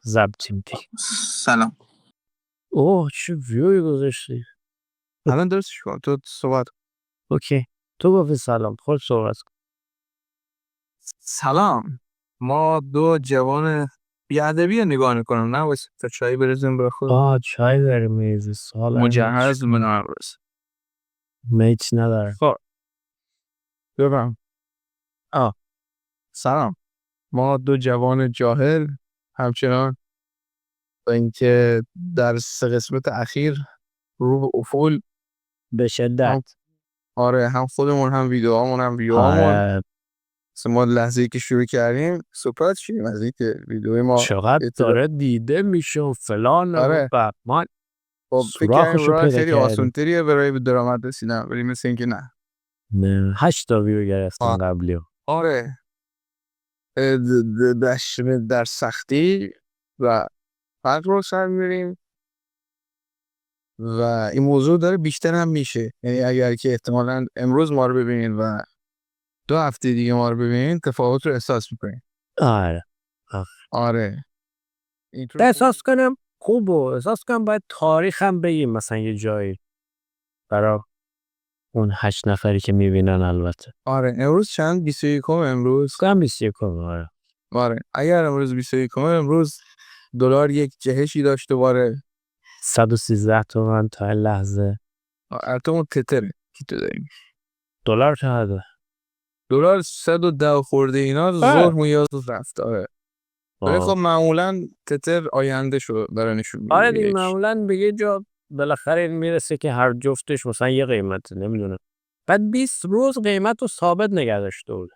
ضبطیم دیگه. سلام. اوه چه ویوی گذاشتی. الان درستش کن. تو صحبت. اوکی تو گفتی سلام، خود صحبت کن. سلام. ما دو جوان بیادبی نگاه میکنم. نه واسه تا چای برزیم به خود. چای داری میریزی سال مجهز من عرض. میچ نداره. خب ببرم. سلام. ما دو جوان جاهل همچنان با اینکه در 3 قسمت اخیر رو به افول به شدت. آره هم خودمون هم ویدیوهامون هم ویوهامون ما لحظه‌ای که شروع کردیم سپرایز شدیم از اینکه ویدیوی ما چقدر داره دیده میشه و فلان. آره. و ما خب فکر سوراخشو راه پیدا خیلی کردیم. آسان‌تریه برای به درآمد رسیدن، ولی مثل اینکه نه. 8 تا ویو گرفتیم قبلی. آره در سختی و فرق رو سر می‌بریم و این موضوع داره بیشتر هم میشه. یعنی اگر که احتمالاً امروز ما رو ببینید و 2 هفته دیگه ما رو ببینید تفاوت رو احساس می‌کنید. آره اینطور احساس کنم خوب و احساس کنم باید تاریخ هم بگیم مثلا یه جایی برای اون 8 نفری که میبینن. البته آره امروز چند 21 امروز کم 21. آره اگر امروز 21 امروز دلار یک جهشی داشت دوباره 113 تومن تا این لحظه. البته اون تتره که تو داریم. دلار چقدره؟ دلار 110 خورده اینا ظهر میاد رفت. آره ولی خب معمولا تتر آینده شو داره نشون میده. آره دیگه معمولا به یه جا بالاخره این میرسه که هر جفتش مثلا یه قیمت نمیدونم. بعد 20 روز قیمت رو ثابت نگه داشته بود.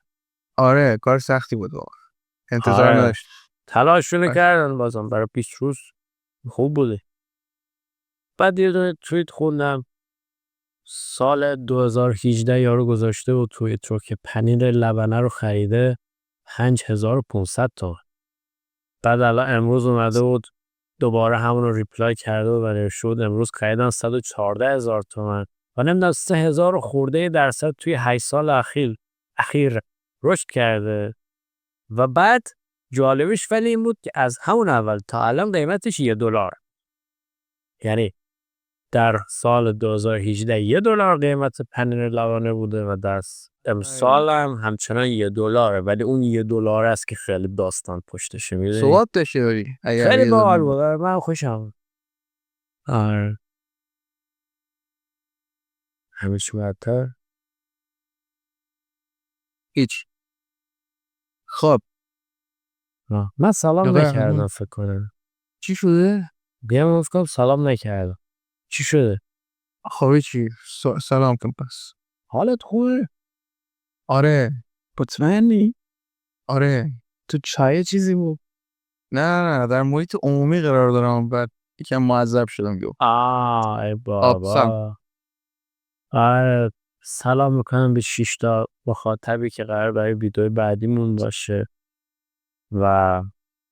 آره کار سختی بود واقعا. انتظار نداشت. تلاششون کردن بازم برای 20 روز خوب بوده. بعد یه دونه توییت خوندم سال 2018 یارو گذاشته بود توییت که پنیر لبنه رو خریده 5500 تومن. بعد الان امروز اومده بود دوباره همون رو ریپلای کرده و نوشته بود امروز خریدن 114,000 تومن و نمیدونم 3000 خورده درصد توی 8 سال اخیر رشد کرده. و بعد جالبش ولی این بود که از همون اول تا الان قیمتش $1. یعنی در سال 2018 $1 قیمت پنیر لبنه بوده و در امسال هم همچنان $1، ولی اون $1 است که خیلی داستان پشتشه. میدونی ثبات داشته داری خیلی باحال بود. من خوشم. آره همیشه بدتر هیچ. خب من سلام نکردم فکر کنم. چی شده؟ بیام گفتم سلام نکردم. چی شده؟ خب چی؟ سلام کن پس. حالت خوبه؟ آره مطمئنی؟ آره تو چای چیزی بود؟ نه در محیط عمومی قرار دارم بعد یکم معذب شدم ای بابا. آره سلام میکنم به 6 تا مخاطبی که قرار برای ویدیو بعدیمون باشه و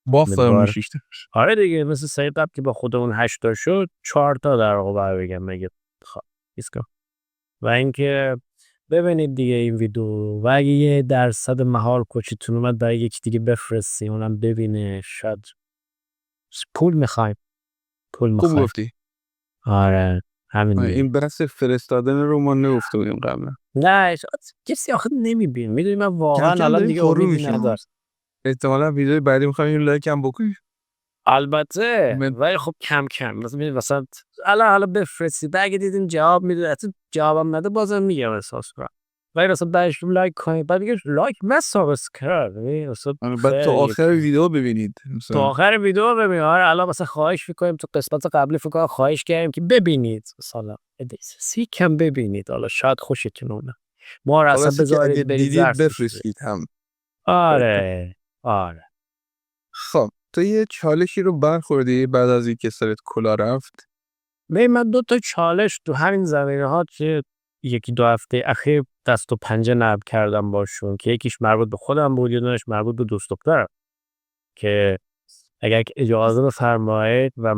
بافتم 6 تا. آره دیگه مثل سری قبل که با خودمون 8 تا شد 4 تا در واقع بگم مگه و اینکه ببینید دیگه این ویدیو و اگه یه درصد محال کوچیتون اومد برای یکی دیگه بفرستی اونم ببینه. شاید پول میخوایم. خوب گفتی. آره همین دیگه. این بحث فرستادن رو ما نگفته بودیم قبلا. نه کسی آخه نمیبین. میدونی من واقعا الان دیگه امیدی ندارم. احتمالا ویدیو بعدی میخوایم یه لایک هم بکنیم. البته ولی خب کم مثلا الان بفرستید اگه دیدین جواب میده اصلا جوابم نده بازم میگم احساس کنم ولی مثلا بعدش لایک کنید بعد میگه لایک من سابسکرایب مثلا بعد تو آخر ویدیو ببینید تو آخر ویدیو ببینید. آره الان مثلا خواهش می‌کنیم تو قسمت قبلی فکر کنم خواهش کردیم که ببینید مثلا سی کم ببینید. حالا شاید خوشتون اومد ما رو اصلا بذارید برید بفرستید هم. آره خب تو یه چالشی رو برخوردی بعد از اینکه سرت کلا رفت؟ من 2 تا چالش تو همین زمینه‌ها که 1-2 هفته اخیر دست و پنجه نرم کردم باشون که یکیش مربوط به خودم بود یه دونش مربوط به دوست دخترم که اگر اجازه بفرمایید و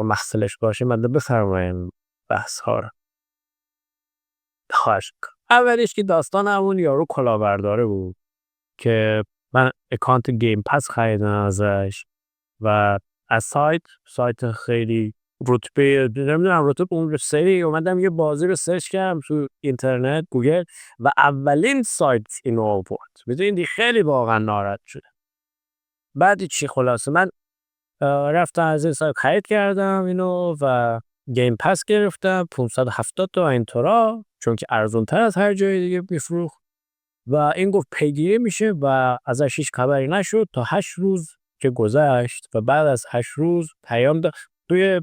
محصلش باشه من بفرمایید بحث ها رو خواهش می‌کنم. اولش که داستان همون یارو کلاهبرداره بود که من اکانت گیم پس خریدم ازش و از سایت خیلی رتبه نمیدونم رتبه اون سری اومدم یه بازی رو سرچ کردم تو اینترنت گوگل و اولین سایت اینو آورد. میدونی خیلی واقعا ناراحت شدم. بعد چی خلاصه من رفتم از این سایت خرید کردم اینو و گیم پس گرفتم 570 تا اینطورا، چون که ارزون تر از هر جای دیگه میفروخت و این گفت پیگیری میشه و ازش هیچ خبری نشد تا 8 روز که گذشت و بعد از 8 روز پیام داد. توی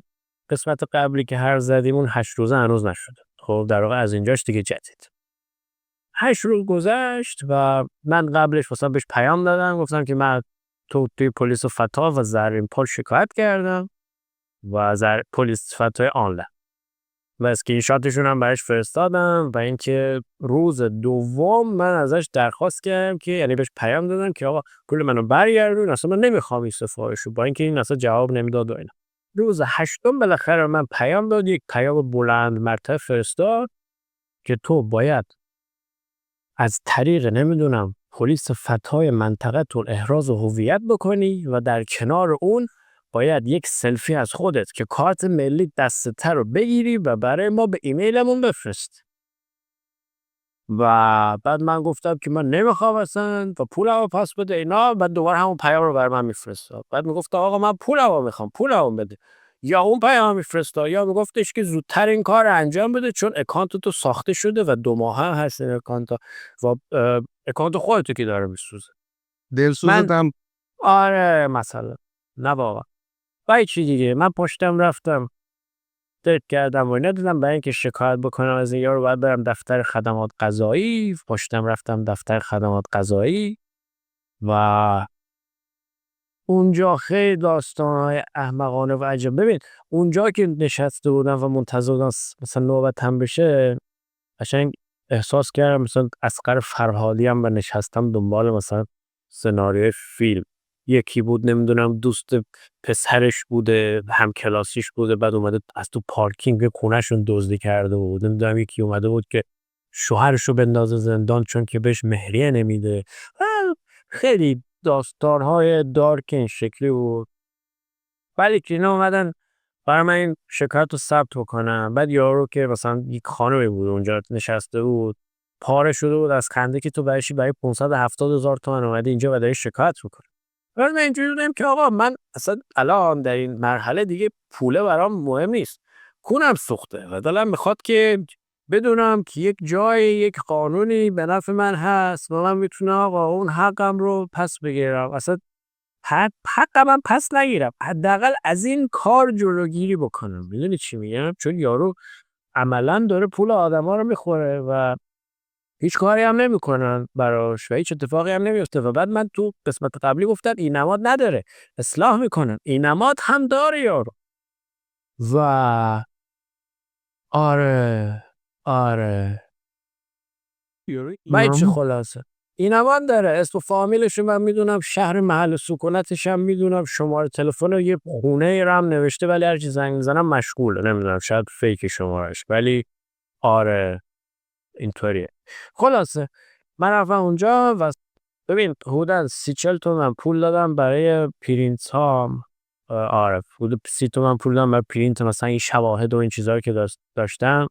قسمت قبلی که هر زدیم اون 8 روزه هنوز نشده. خب در واقع از اینجاش دیگه جدید 8 روز گذشت و من قبلش مثلا بهش پیام دادم گفتم که من توی پلیس فتا و زرین پل شکایت کردم و پلیس فتای آنلاین و اسکرین شاتشون هم براش فرستادم و اینکه روز دوم من ازش درخواست کردم که یعنی بهش پیام دادم که آقا پول منو برگردون، اصلا من نمیخوام این سفارشو، با اینکه این اصلا جواب نمیداد و اینا. روز هشتم بالاخره من پیام داد، یک پیام بلند مرتبه فرستاد که تو باید از طریق نمیدونم پلیس فتای منطقه تون احراز هویت بکنی و در کنار اون باید یک سلفی از خودت که کارت ملی دستت رو بگیری و برای ما به ایمیلمون بفرست. و بعد من گفتم که من نمیخوام اصلا و پولمو پس بده اینا. بعد دوباره همون پیام رو برای من میفرستاد. بعد میگفت آقا من پولمو میخوام، پولمو بده. یا اون پیام میفرستاد یا میگفتش که زودتر این کار انجام بده چون اکانت تو ساخته شده و 2 ماه هم هست این اکانت و اکانت خودتو که داره میسوزه. دلسوزتم. آره مثلا نه واقعا. و چی دیگه من پشتم رفتم درک کردم و اینا دیدم برای اینکه شکایت بکنم از این یارو باید برم دفتر خدمات قضایی. پشتم رفتم دفتر خدمات قضایی و اونجا خیلی داستان‌های احمقانه و عجب. ببین اونجا که نشسته بودم و منتظر بودم مثلا نوبتم بشه قشنگ احساس کردم مثلا اصغر فرهادی ام و نشستم دنبال مثلا سناریوی فیلم. یکی بود نمیدونم دوست پسرش بوده، هم کلاسیش بوده، بعد اومده از تو پارکینگ خونه‌شون دزدی کرده بود. نمیدونم یکی اومده بود که شوهرشو بندازه زندان چون که بهش مهریه نمیده. خیلی داستان‌های دارک این شکلی بود. ولی که اینا اومدن برای من این شکایت رو ثبت بکنم. بعد یارو که مثلا یک خانمی بود اونجا نشسته بود پاره شده بود از خنده که تو برای 570,000 تومان اومدی اینجا و داری شکایت میکنی. بعد من اینجوری بودم که آقا من اصلا الان در این مرحله دیگه پوله برام مهم نیست، کونم سوخته و دلم میخواد که بدونم که یک جای یک قانونی به نفع من هست و من میتونم آقا اون حقم رو پس بگیرم. اصلا حقم هم پس نگیرم، حداقل از این کار جلوگیری بکنم. میدونی چی میگم؟ چون یارو عملا داره پول آدما رو میخوره و هیچ کاری هم نمیکنن براش و هیچ اتفاقی هم نمیفته. و بعد من تو قسمت قبلی گفتم این نماد نداره، اصلاح میکنن. این نماد هم داره یارو. و آره باید چه خلاصه این هم داره اسم و فامیلش من میدونم، شهر محل سکونتش هم میدونم، شماره تلفن و یه خونه رو هم نوشته ولی هرچی زنگ میزنم مشغوله. نمیدونم شاید فیک شمارش ولی آره اینطوریه. خلاصه من رفتم اونجا و ببین حدوداً 30-40 تومن پول دادم برای پرینت هام. آره حدود 30 تومن پول دادم برای پرینت مثلا این شواهد و این چیزایی که داشتم.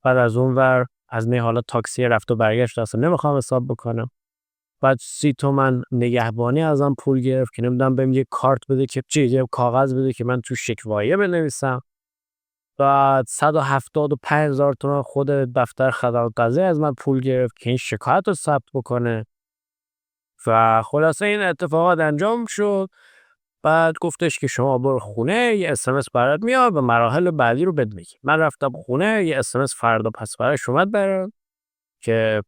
بعد از اون ور از نه حالا تاکسی رفت و برگشت اصلا نمیخوام حساب بکنم. بعد 30 تومن نگهبانی ازم پول گرفت که نمیدونم بهم یه کارت بده که یه کاغذ بده که من تو شکوایه بنویسم. بعد 175,000 تومان خود دفتر خدمات قضایی از من پول گرفت که این شکایت رو ثبت بکنه. و خلاصه این اتفاقات انجام شد. بعد گفتش که شما برو خونه یه اسمس برات میاد و مراحل بعدی رو بهت میگه. من رفتم خونه یه اسمس فردا پس براش اومد برام که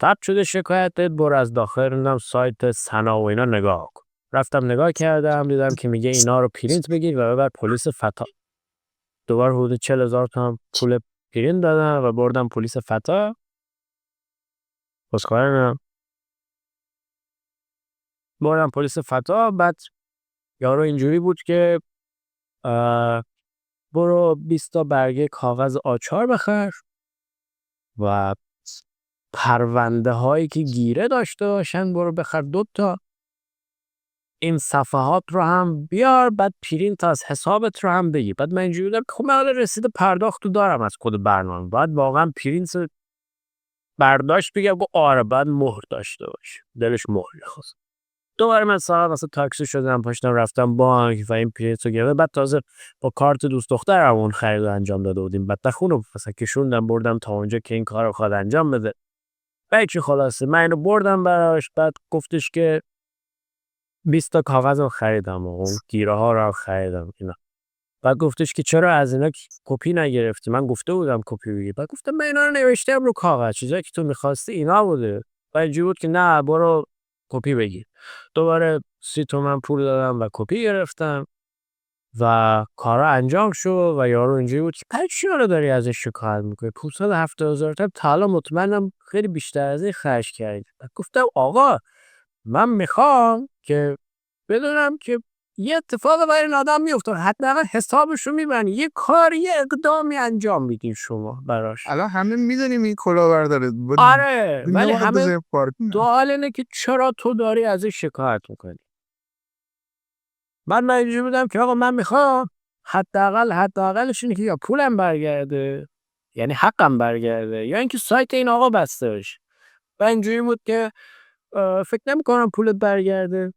ثبت شده شکایتت، برو از داخل نمیدونم سایت سنا و اینا نگاه کن. رفتم نگاه کردم دیدم که میگه اینا رو پرینت بگیر و ببر پلیس فتا. دوباره حدود 40,000 تومان پول پرینت دادم و بردم پلیس فتا. بردم پلیس فتا. بعد یارو اینجوری بود که برو 20 تا برگه کاغذ آچار بخر و پرونده هایی که گیره داشته باشن برو بخر 2 تا. این صفحات رو هم بیار، بعد پرینت از حسابت رو هم بگیر. بعد من اینجوری بودم خب من حالا رسید پرداخت تو دارم از خود برنامه، بعد واقعا پرینت برداشت بگم گفت آره بعد مهر داشته باش، دلش مهر می‌خواست. دوباره من ساعت واسه تاکسی شدم پاشتم رفتم بانک و این پرینت رو گرفتم. بعد تازه با کارت دوست دخترم اون خرید رو انجام داده بودیم، بعد خونو مثلا کشوندم بردم تا اونجا که این کارو خواهد انجام بده. بعد چی خلاصه من اینو بردم براش، بعد گفتش که 20 تا کاغذ رو خریدم و اون گیره ها رو خریدم اینا. بعد گفتش که چرا از اینا کپی نگرفتی؟ من گفته بودم کپی بگیر. بعد گفتم من اینا رو نوشتم رو کاغذ، چیزایی که تو می‌خواستی اینا بوده. بعد اینجوری بود که نه برو کپی بگیر. دوباره 30 تومن پول دادم و کپی گرفتم و کارا انجام شد و یارو اینجوری بود که چرا رو داری ازش شکایت میکنی؟ 570,000 تا حالا مطمئنم خیلی بیشتر از این خرج کردی. بعد گفتم آقا من میخوام که بدونم که یه اتفاق برای این آدم میفته، حداقل حسابشو میبرن، یه کاری یه اقدامی انجام میدین شما براش. الان همه میدونیم این کلاهبرداره. آره ولی نباید همه بذاری پارک. سوال اینه که چرا تو داری ازش شکایت میکنی؟ من اینجوری بودم که آقا من میخوام حداقلش اینه که یا پولم برگرده، یعنی حقم برگرده، یا اینکه سایت این آقا بسته بشه. و اینجوری بود که فکر نمی‌کنم پولت برگرده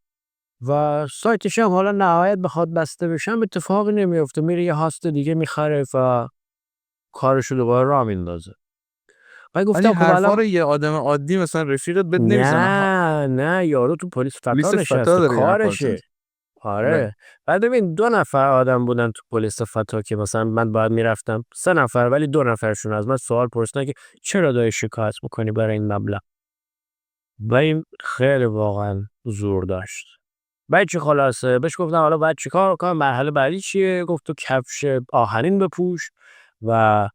و سایتش هم حالا نهایت بخواد بسته بشه هم اتفاقی نمیفته، میره یه هاست دیگه میخره و کارشو دوباره راه میندازه. من ولی گفتم خب حرفا الان رو یه آدم عادی مثلا رفیقت بد نمیزنه. نه یارو تو پلیس فتا پلیس فتا نشسته، داره یه نفر. کارشه. آره بعد ببین 2 نفر آدم بودن تو پلیس فتا که مثلا من باید میرفتم 3 نفر، ولی 2 نفرشون از من سوال پرسیدن که چرا داری شکایت میکنی برای این مبلغ. و این خیلی واقعا زور داشت. بعد چی خلاصه بهش گفتم حالا باید چیکار کنم، مرحله بعدی چیه؟ گفت تو کفش آهنین بپوش و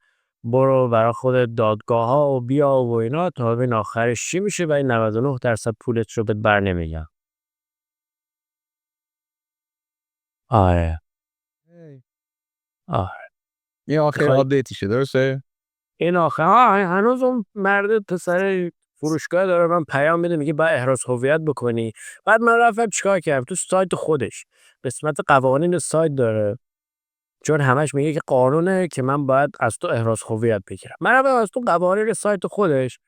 برو برای خودت دادگاه ها و بیا و اینا تا ببین آخرش چی میشه و این 99% پولت رو بهت بر نمیگم. آره این آخر می‌خوای- آپدیتشه درسته؟ این آخر هنوز اون مرد پسر فروشگاه داره من پیام میده میگه باید احراز هویت بکنی. بعد من رفتم چیکار کردم تو سایت خودش قسمت قوانین سایت داره، چون همش میگه که قانونه که من باید از تو احراز هویت بگیرم. من رفتم از تو قوانین سایت خودش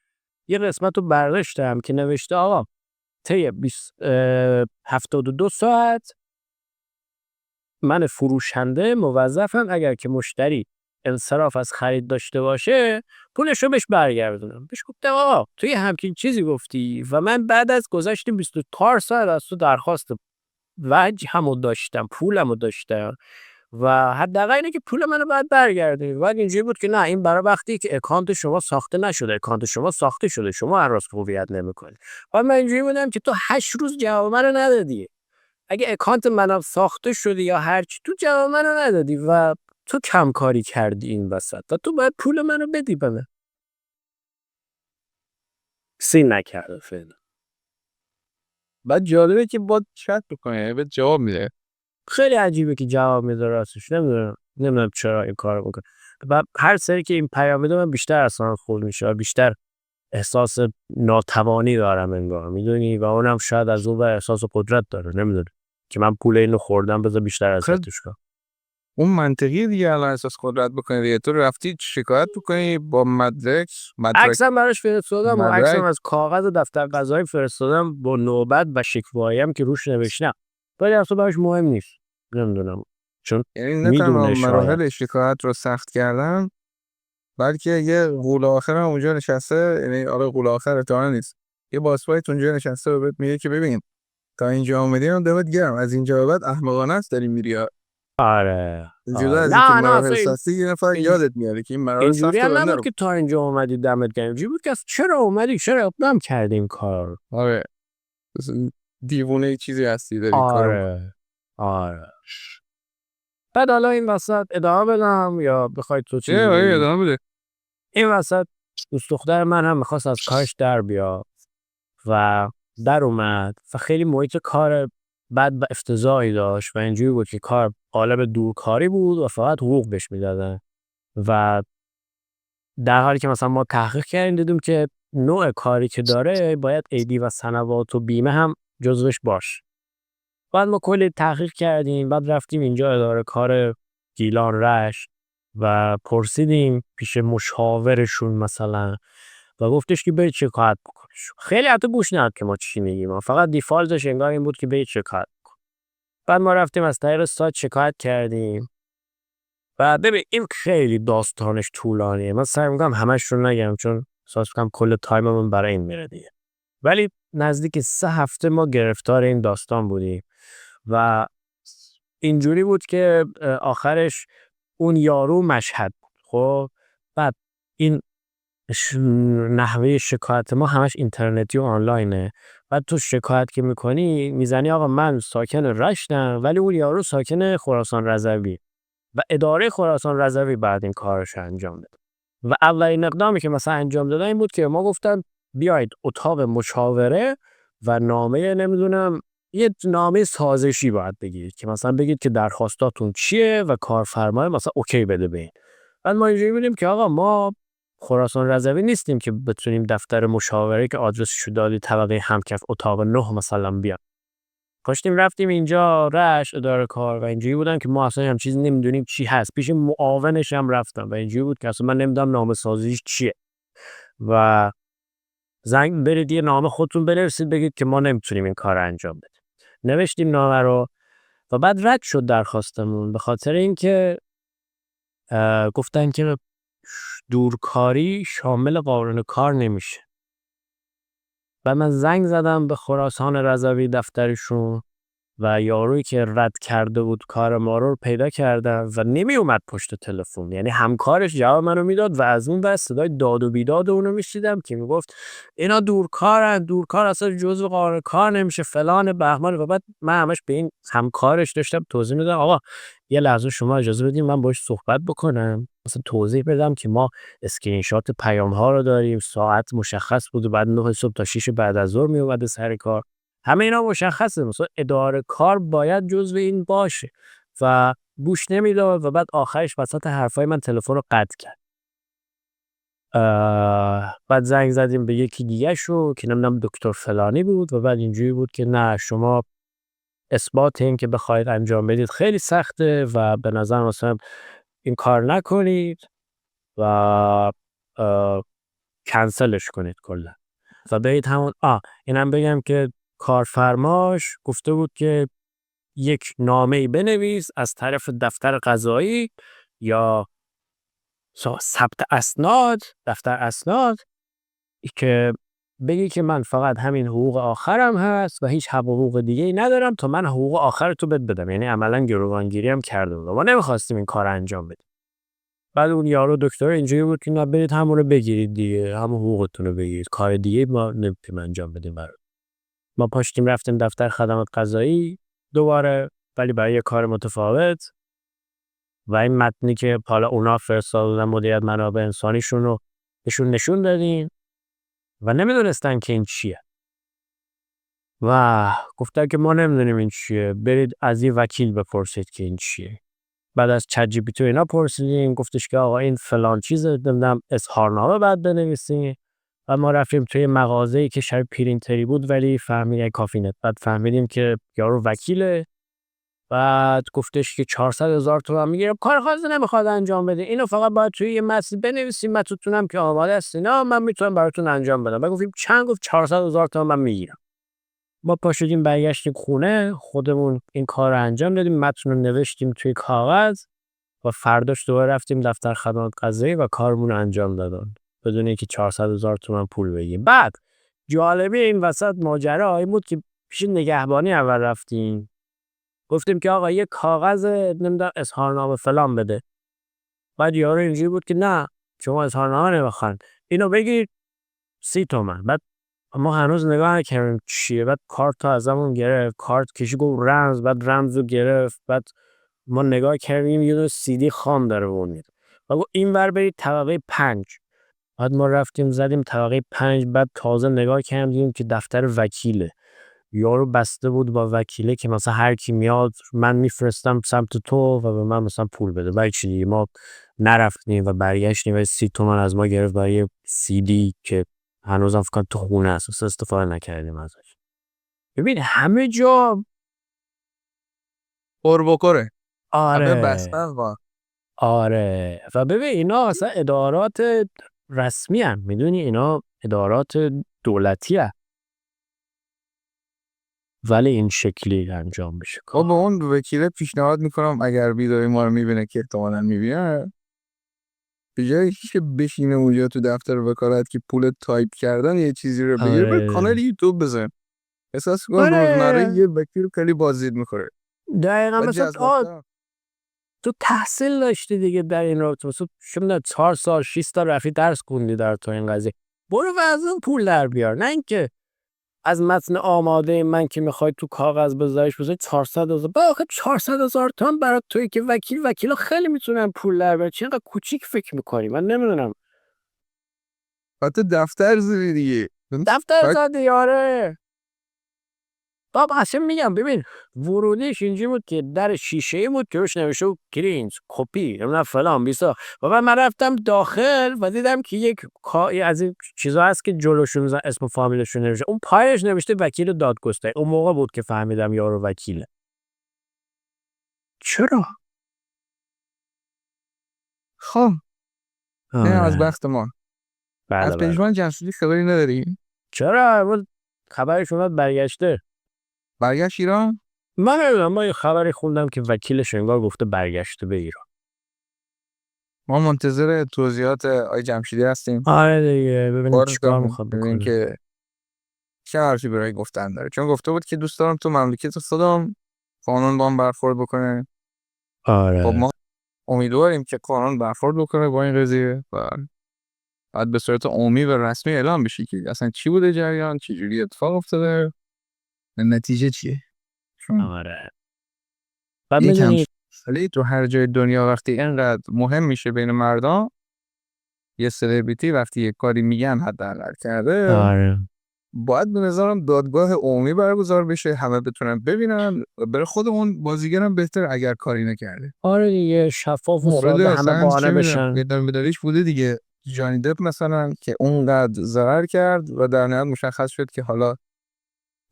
یه قسمت رو برداشتم که نوشته آقا طی 72 ساعت من فروشنده موظفم اگر که مشتری انصراف از خرید داشته باشه پولش رو بهش برگردونم. بهش گفتم آقا توی همچین چیزی گفتی و من بعد از گذشت 24 ساعت از تو درخواست وجهمو داشتم، پولمو داشتم و حداقل اینه که پول منو باید برگردونی. بعد اینجوری بود که نه این برای وقتی که اکانت شما ساخته نشده، اکانت شما ساخته شده، شما احراز هویت نمی‌کنی. بعد من اینجوری بودم که تو 8 روز جواب منو ندادی. اگه اکانت منم ساخته شده یا هرچی تو جواب منو ندادی و تو کم کاری کردی این وسط و تو باید پول منو بدی به من. سین نکرده فعلا. بعد جالبه که با چت بکنه به جواب میده. خیلی عجیبه که جواب میده راستش. نمیدونم چرا این کارو میکنه. و هر سری که این پیام میده من بیشتر اصلا خورد میشه، بیشتر احساس ناتوانی دارم انگار، میدونی، و اونم شاید از اون احساس قدرت داره، نمیدونه که من پول اینو خوردم بذار بیشتر اذیتش کنم. اون منطقی دیگه الان احساس قدرت بکنه دیگه. تو رفتی شکایت بکنی با مدرک عکسم براش فرستادم و مدرک. عکسم از کاغذ دفتر قضایی فرستادم با نوبت و شکواییم که روش نوشتم، ولی اصلا براش مهم نیست. نمیدونم چون یعنی نه تنها میدونه مراحل شکایت رو سخت کردن بلکه یه قول آخر هم اونجا نشسته. یعنی آره قول آخر اتحانه نیست، یه باسپایت اونجا نشسته و بهت میگه که ببین تا اینجا اومدیم دمت گرم، از اینجا به بعد احمقانه است داری میری. آره جدا از اینکه مراحل سختی یه نفر یادت میاره که این مراحل سخت اینجوری هم رو نبود که تا اینجا اومدی دمت گرم، اینجوری بود که چرا اومدی، چرا اقدام کردی این کار. آره دیوونه چیزی هستی داری کار. آره بعد حالا این وسط ادامه بدم یا بخوای تو چیزی ادامه بده. این وسط دوست دختر من هم میخواست از کارش در بیاد و در اومد و خیلی محیط کار بد و افتضاحی داشت و اینجوری بود که کار قالب دورکاری بود و فقط حقوق بهش میدادن و در حالی که مثلا ما تحقیق کردیم دیدیم که نوع کاری که داره باید ایدی و سنوات و بیمه هم جزوش باشه. بعد ما کلی تحقیق کردیم، بعد رفتیم اینجا اداره کار گیلان رشت و پرسیدیم پیش مشاورشون مثلا و گفتش که برید شکایت بکنید. خیلی حتی گوش نداد که ما چی میگیم، فقط دیفالتش انگار این بود که برید شکایت بکن. بعد ما رفتیم از طریق سایت شکایت کردیم و ببین این خیلی داستانش طولانیه، من سعی میکنم همش رو نگم چون احساس میکنم کل تایممون برای این میره دیگه. ولی نزدیک 3 هفته ما گرفتار این داستان بودیم و اینجوری بود که آخرش اون یارو مشهد بود. خب بعد این نحوه شکایت ما همش اینترنتی و آنلاینه. بعد تو شکایت که میکنی میزنی آقا من ساکن رشتم ولی اون یارو ساکن خراسان رضوی و اداره خراسان رضوی بعد این کارش انجام بده. و اولین اقدامی که مثلا انجام دادن این بود که ما گفتن بیاید اتاق مشاوره و نامه نمیدونم یه نامه سازشی باید بگیرید که مثلا بگید که درخواستاتون چیه و کارفرمای مثلا اوکی بده به این. بعد ما اینجوری بودیم که آقا ما خراسان رضوی نیستیم که بتونیم دفتر مشاوره که آدرسشو دادی طبقه همکف اتاق 9 مثلا بیاد. پاشتیم رفتیم اینجا رشت اداره کار و اینجوری بودن که ما اصلا هم چیزی نمیدونیم چی هست. پیش معاونش هم رفتم و اینجوری بود که اصلا من نمیدونم نامه سازیش چیه و زنگ برید یه نامه خودتون بنویسید بگید که ما نمیتونیم این کار انجام بدیم. نوشتیم نامه رو و بعد رد شد درخواستمون به خاطر اینکه گفتن که دورکاری شامل قانون کار نمیشه. و من زنگ زدم به خراسان رضوی دفترشون و یارویی که رد کرده بود کار ما رو پیدا کردم و نمی اومد پشت تلفن، یعنی همکارش جواب منو میداد و از اون بس صدای داد و بیداد اونو میشیدم که میگفت اینا دورکارن، دورکار اصلا جزو قانون کار نمیشه فلان بهمان. و بعد من همش به این همکارش داشتم توضیح میدم آقا یه لحظه شما اجازه بدیم من باهاش صحبت بکنم، مثلا توضیح بدم که ما اسکرین شات پیام ها رو داریم، ساعت مشخص بود بعد 9 صبح تا 6 بعد از ظهر می اومده سر کار، همه اینا مشخصه، مثلا اداره کار باید جزو این باشه و گوش نمیداد و بعد آخرش وسط حرفای من تلفن رو قطع کرد. بعد زنگ زدیم به یکی دیگه شو که نمیدونم دکتر فلانی بود و بعد اینجوری بود که نه شما اثبات این که بخواید انجام بدید خیلی سخته و به نظر مثلا این کار نکنید و کنسلش کنید کلا و برید همون اینم بگم که کارفرماش گفته بود که یک نامه‌ای بنویس از طرف دفتر قضایی یا ثبت اسناد دفتر اسناد که بگی که من فقط همین حقوق آخرم هست و هیچ حقوق دیگه ای ندارم تا من حقوق آخر تو بدم. یعنی عملا گروگانگیری هم کرده بود. ما نمیخواستیم این کار انجام بدیم. بعد اون یارو دکتر اینجوری بود که نه برید همون رو بگیرید دیگه، همون حقوقتون رو بگیرید، کار دیگه ما نمیتونیم انجام بدیم برات. ما پاشتیم رفتیم دفتر خدمات قضایی دوباره ولی برای یه کار متفاوت و این متنی که حالا اونا فرستادن مدیریت منابع انسانیشون رو نشون دادیم و نمیدونستن که این چیه و گفتن که ما نمیدونیم این چیه، برید از یه وکیل بپرسید که این چیه. بعد از چت جی پی تی اینا پرسیدیم، گفتش که آقا این فلان چیزه، نمیدونم اظهارنامه بعد بنویسین و ما رفتیم توی مغازه‌ای که شبیه پرینتری بود ولی فهمیدیم کافی نت. بعد فهمیدیم که یارو وکیله. بعد گفتش که 400,000 تومان میگیره، کار خاصی نمیخواد انجام بده، اینو فقط باید توی یه متن بنویسیم، متنتونم که آماده است اینا من میتونم براتون انجام بدم. بعد گفتیم چند؟ گفت 400,000 تومان من میگیرم. ما پاشدیم برگشتیم خونه خودمون این کار رو انجام دادیم، متن رو نوشتیم توی کاغذ و فرداش دوباره رفتیم دفتر خدمات قضایی و کارمون رو انجام دادن بدون اینکه 400,000 تومان پول بگیریم. بعد جالبی این وسط ماجرا این بود که پیش نگهبانی اول رفتیم، گفتیم که آقا یه کاغذ نمیدونم اظهارنامه فلان بده. بعد یارو اینجوری بود که نه شما اظهارنامه نمیخواین، اینو بگید 30 تومن. بعد ما هنوز نگاه نکردیم چیه. بعد کارت ازمون گرفت، کارت کشی گفت رمز، بعد رمزو گرفت. بعد ما نگاه کردیم یه دونه سی دی خام داره اون و گفت اینور برید طبقه 5. بعد ما رفتیم زدیم طبقه 5. بعد تازه نگاه کردیم که دفتر وکیله، یارو بسته بود با وکیله که مثلا هر کی میاد من میفرستم سمت تو و به من مثلا پول بده. برای چی دیگه ما نرفتیم و برگشتیم و 30 تومن از ما گرفت برای سی دی که هنوزم فکر کنم تو خونه است، استفاده نکردیم ازش. ببین همه جا پر بخوره همه آره بستن با آره و ببین اینا اصلا ادارات رسمی هم میدونی اینا ادارات دولتی هم. ولی این شکلی انجام میشه با کار. به اون وکیل پیشنهاد میکنم اگر ویدئوی ما رو میبینه که احتمالاً میبینه به جای که بشینه اونجا تو دفتر وکالت که پول تایپ کردن یه چیزی رو بگیره بر کانال یوتیوب بزن. احساس کنم روزمره آره یه وکیل خیلی بازدید میخوره دقیقا و مثلا جذاب‌تر. تو تحصیل داشتی دیگه در این رابطه مثلا شما 4 سال 6 سال رفتی درس خوندی در تو این قضیه برو و از اون پول در بیار نه اینکه از متن آماده من که میخوای تو کاغذ بذاریش بذاری 400,000 با آخه 400,000 تومان برای توی که وکیلا خیلی میتونن پول در بیارن چه اینقدر کوچیک فکر میکنی من نمیدونم حتی دفتر زدی دیگه دفتر زدی آره بابا اصلا میگم ببین ورودیش اینجوری بود که در شیشه بود که روش نوشته بود کرینج کپی نمیدونم فلان بیسا و بعد من رفتم داخل و دیدم که یک از این چیزا هست که جلوشون اسم و فامیلشون نوشته اون پایش نوشته وکیل دادگستری اون موقع بود که فهمیدم یارو وکیله چرا خب نه از بخت ما بله از بله پژمان جمشیدی خبری نداری؟ چرا اول خبرش اومد برگشته برگشت ایران؟ من نمیدونم ما یه خبری خوندم که وکیلش انگار گفته برگشته به ایران ما منتظر توضیحات آی جمشیدی هستیم. آره دیگه ببینیم چیکار میخواد ببینیم بکنه که چه حرفی برای گفتن داره چون گفته بود که دوست دارم تو مملکت خودم قانون با هم برخورد بکنه. خب آره ما امیدواریم که قانون برخورد بکنه با این قضیه و بعد به صورت عمومی و رسمی اعلام بشه که اصلا چی بوده جریان چه جوری اتفاق افتاده و نتیجه چیه. چون آره بعد یک میدونی همسالی تو هر جای دنیا وقتی اینقدر مهم میشه بین مردم یه سلبریتی وقتی یه کاری میگن حداقل کرده آره باید به نظرم دادگاه عمومی برگزار بشه همه بتونن ببینن و برای خود اون بازیگرم بهتر اگر کاری نکرده. آره دیگه شفاف و مورد ساده همه مثلا قانع چه میدونم بشن مداریش بوده دیگه جانی دپ مثلا که اونقدر ضرر کرد و در نهایت مشخص شد که حالا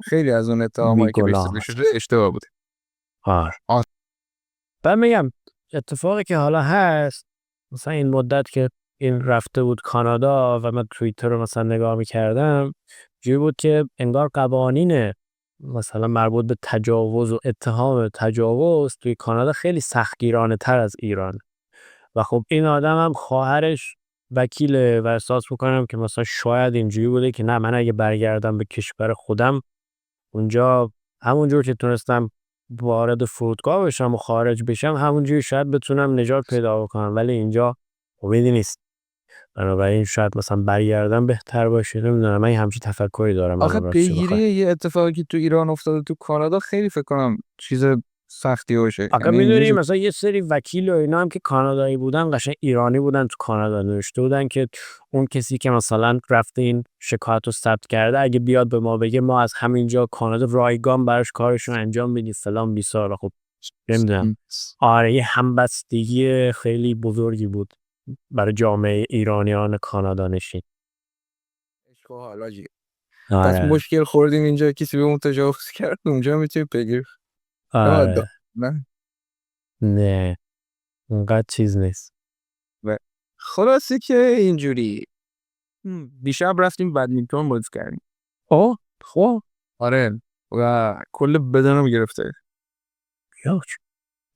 خیلی از اون اتهامایی که بهش بیگناه زده هست شده اشتباه بوده. آره آه. بعد میگم اتفاقی که حالا هست مثلا این مدت که این رفته بود کانادا و من توییتر رو مثلا نگاه میکردم جوری بود که انگار قوانین مثلا مربوط به تجاوز و اتهام تجاوز توی کانادا خیلی سختگیرانه تر از ایران و خب این آدم هم خواهرش وکیله و احساس میکنم که مثلا شاید اینجوری بوده که نه من اگه برگردم به کشور خودم اونجا همونجور که تونستم وارد فرودگاه بشم و خارج بشم همونجوری شاید بتونم نجات پیدا بکنم ولی اینجا امیدی نیست بنابراین شاید مثلا برگردم بهتر باشه نمیدونم من همچین تفکری دارم آخه الان راستش پیگیری بخوای یه اتفاقی که تو ایران افتاده تو کانادا خیلی فکر کنم چیز سختی باشه آقا یعنی میدونی مثلا یه سری وکیل و اینا هم که کانادایی بودن قشنگ ایرانی بودن تو کانادا نوشته بودن که اون کسی که مثلا رفته این شکایت رو ثبت کرده اگه بیاد به ما بگه ما از همینجا کانادا رایگان براش کارشون انجام میدیم فلان بیسار خب نمیدونم آره یه همبستگی خیلی بزرگی بود برای جامعه ایرانیان کانادا نشین عشق و حالاجی پس آره مشکل خوردیم اینجا کسی به اون تجاوز کرد اونجا میتونی بگیر آره نه نه اونقدر چیز نیست و خلاصه که اینجوری دیشب رفتیم بدمینتون بازی کردیم. آه خب آره و کل بدنم گرفته یاچ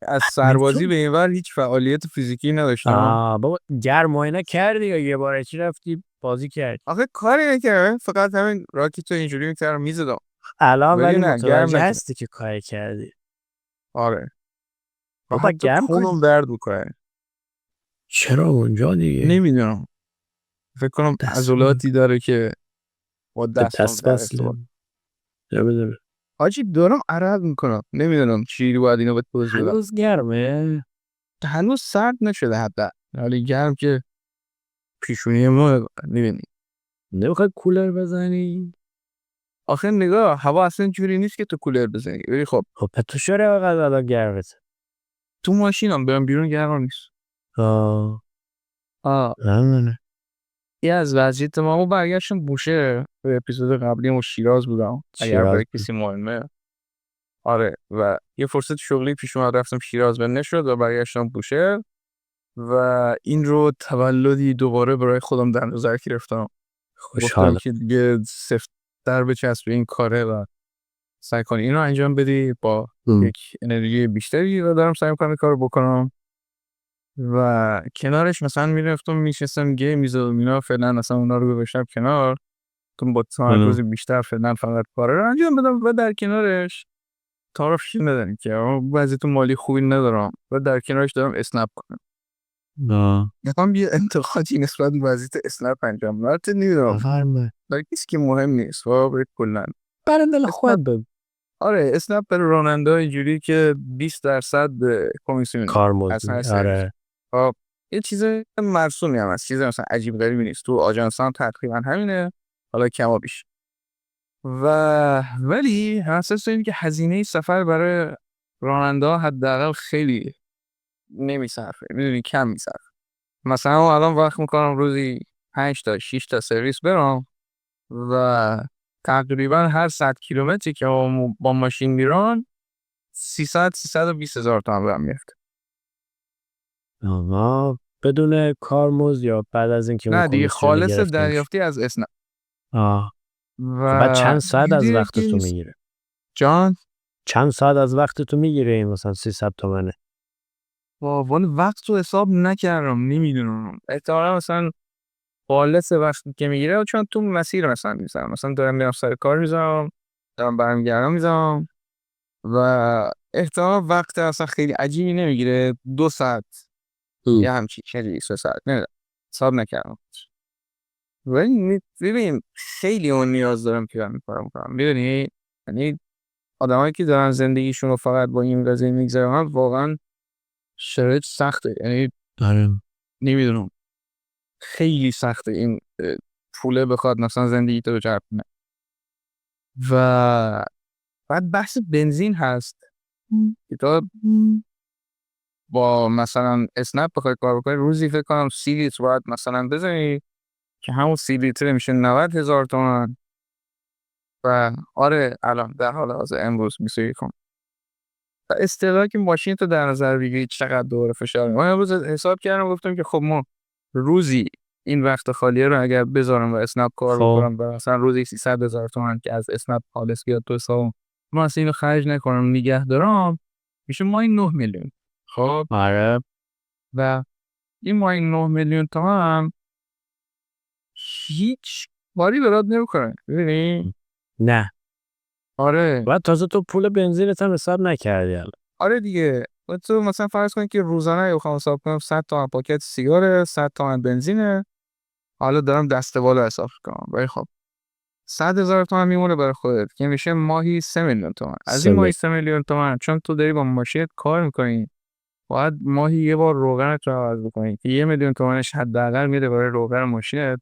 از سربازی به این ور هیچ فعالیت فیزیکی نداشتم. بابا گرم و اینا کردی یا یه بار چی رفتی بازی کردی آخه کاری نکردم فقط همین راکت رو اینجوری میکردم میزدم الان ولی ولی نه گرم متوجه نکردم. هستی که کاری کردی آره و بابا حتی گرم کن کونم درد میکنه چرا اونجا دیگه نمیدونم فکر کنم دست عضلاتی داره که با به دستم دست در وصله ارتباط. نمیدونم حاجی دارم عرق میکنم نمیدونم چی باید اینو به توضیح بدم. هنوز گرمه هنوز سرد نشده حتی ولی گرم که پیشونی ما میبینی. نمیخوای کولر بزنی آخه نگاه هوا اصلا جوری نیست که تو کولر بزنی ولی خب خب تو چرا اینقدر الان گرمه تو ماشینم برم بیرون گرم نیست. آه آه نمیدونم یه از وضعیت ما برگشتم بوشه به اپیزود قبلی و شیراز بودم اگر شیراز برای کسی مهمه. آره و یه فرصت شغلی پیش اومد رفتم شیراز و نشد و برگشتم بوشهر و این رو تولدی دوباره برای خودم در نظر گرفتم. گفتم خوشحالم. که دیگه سفت‌تر بچسب به این کاره و سعی کنی اینو انجام بدی با یک انرژی بیشتری و دارم سعی میکنم کار بکنم و کنارش مثلا میرفتم میشستم گیم میزدم اینا، فعلا مثلا اونا رو گذاشتم کنار تو با تمرکز بیشتر فعلا فقط کار رو انجام بدم و در کنارش تعارفش ندارم که وضعیت مالی خوبی ندارم و در کنارش دارم اسنپ کنم. میخوام یه انتقادی نسبت به وضعیت اسنپ انجام بدم. البته نمیدونم بفرمایید. برای کسی که مهم نیست و برای کلا برای دل اسنپ خود بگو. آره اسنپ برای راننده اینجوری که 20% کمیسیون اصلا کارمزدی. هر سرویس. آره. خب یه چیز مرسومی هم هست، چیز مثلا عجیب غریبی نیست، تو آژانس هم تقریبا همینه، حالا کم و بیش. ولی اساس این که هزینه سفر برای راننده ها حداقل خیلی نمیصرفه، میدونی کم میصرفه. مثلا الان وقت میکنم روزی 5 تا 6 تا سرویس برام و تقریبا هر 100 کیلومتری که با ماشین میرم 320 هزار تومان برام میفته. اما بدون کارمزد یا بعد از اینکه اون نه دیگه کمیسیون خالص گرفته میشه؟ دریافتی از اسنپ. خب بعد و چند ساعت از دیگه وقت تو میگیره؟ جان چند ساعت از وقت تو میگیره این مثلا 300 تومنه؟ والا وقت رو حساب نکردم، نمیدونم، احتمالا مثلا خالص وقتی که میگیره چون تو مسیر مثلا میزنم، مثلا دارم میرم سر کار میزنم، دارم برمیگردم میزنم و احتمالا وقت اصلا خیلی عجیبی نمیگیره، 2 ساعت یه همچین چیزی، 3 ساعت نمیدونم، حساب نکردم. ولی ببین خیلی اون نیاز دارم که برم کارم کنم، میدونی، یعنی آدمایی که دارن زندگیشون رو فقط با این قضیه میگذرونن واقعا شرایط سخته، یعنی آره. نمیدونم خیلی سخته این پوله بخواد مثلا زندگی تو رو جلب کنه. و بعد بحث بنزین هست که تو با مثلا اسنپ بخوای کار بکنی روزی فکر کنم 30 لیتر باید مثلا بزنی که همون 30 لیتر میشه 90,000 تومان. و آره الان در حال حاضر امروز 21 و استهلاک ماشین تو در نظر بگیرید چقدر دوره فشار. من امروز حساب کردم گفتم که خب ما روزی این وقت خالیه رو اگر بذارم و اسنپ کار بکنم و مثلا روزی 300,000 تومان که از اسنپ خالص بیاد تو حساب، من اصلا اینو خرج نکنم نگه دارم، میشه ماهی 9 میلیون. خب آره. و این ماهی 9 میلیون تومان هیچ کاری برات نمیکنه، ببینی؟ نه. آره بعد تازه تو پول بنزینت هم حساب نکردی الان. آره دیگه. و تو مثلا فرض کن که روزانه بخوام حساب کنم 100 تومن پاکت سیگاره، 100 تومن بنزینه، حالا دارم دسته بالا حساب کنم، ولی خب 100,000 تومن میمونه برای خودت که میشه ماهی 3 میلیون تومن. از این ماهی 3 میلیون تومن چون تو داری با ماشینت کار میکنی باید ماهی یه بار روغنت رو عوض بکنی که 1 میلیون تومنش حداقل میره برای روغن ماشینت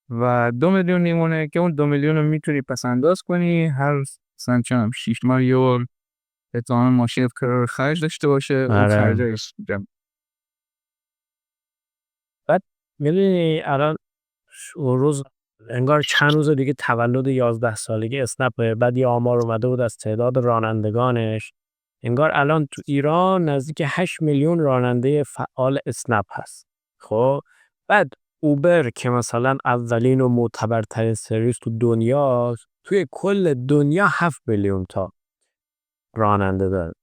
و 2 میلیون میمونه که اون 2 میلیون رو میتونی پس انداز کنی هر مثلا چند 6 ماه یه بار احتمالاً ماشینت قرار خرج داشته باشه، اون خرجش بعد میدونی الان اون روز انگار چند روز دیگه تولد 11 سالگی اسنپه، بعد یه آمار اومده بود از تعداد رانندگانش، انگار الان تو ایران نزدیک 8 میلیون راننده فعال اسنپ هست. خب بعد اوبر که مثلا اولین و معتبرترین سرویس تو دنیاست، توی کل دنیا 7 میلیون تا راننده داره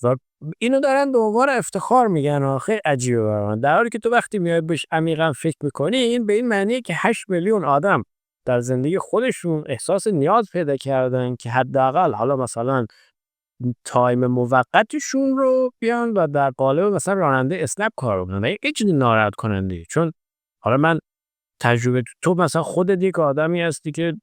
و اینو دارن به عنوان افتخار میگن. خیلی عجیبه برای من، در حالی که تو وقتی میای بهش عمیقا فکر میکنی این به این معنیه که 8 میلیون آدم در زندگی خودشون احساس نیاز پیدا کردن که حداقل حالا مثلا تایم موقتشون رو بیان و در قالب مثلا راننده اسنپ کار بکنن. این چیزی ناراحت کننده، چون حالا من تجربه تو مثلا خودت یک آدمی هستی که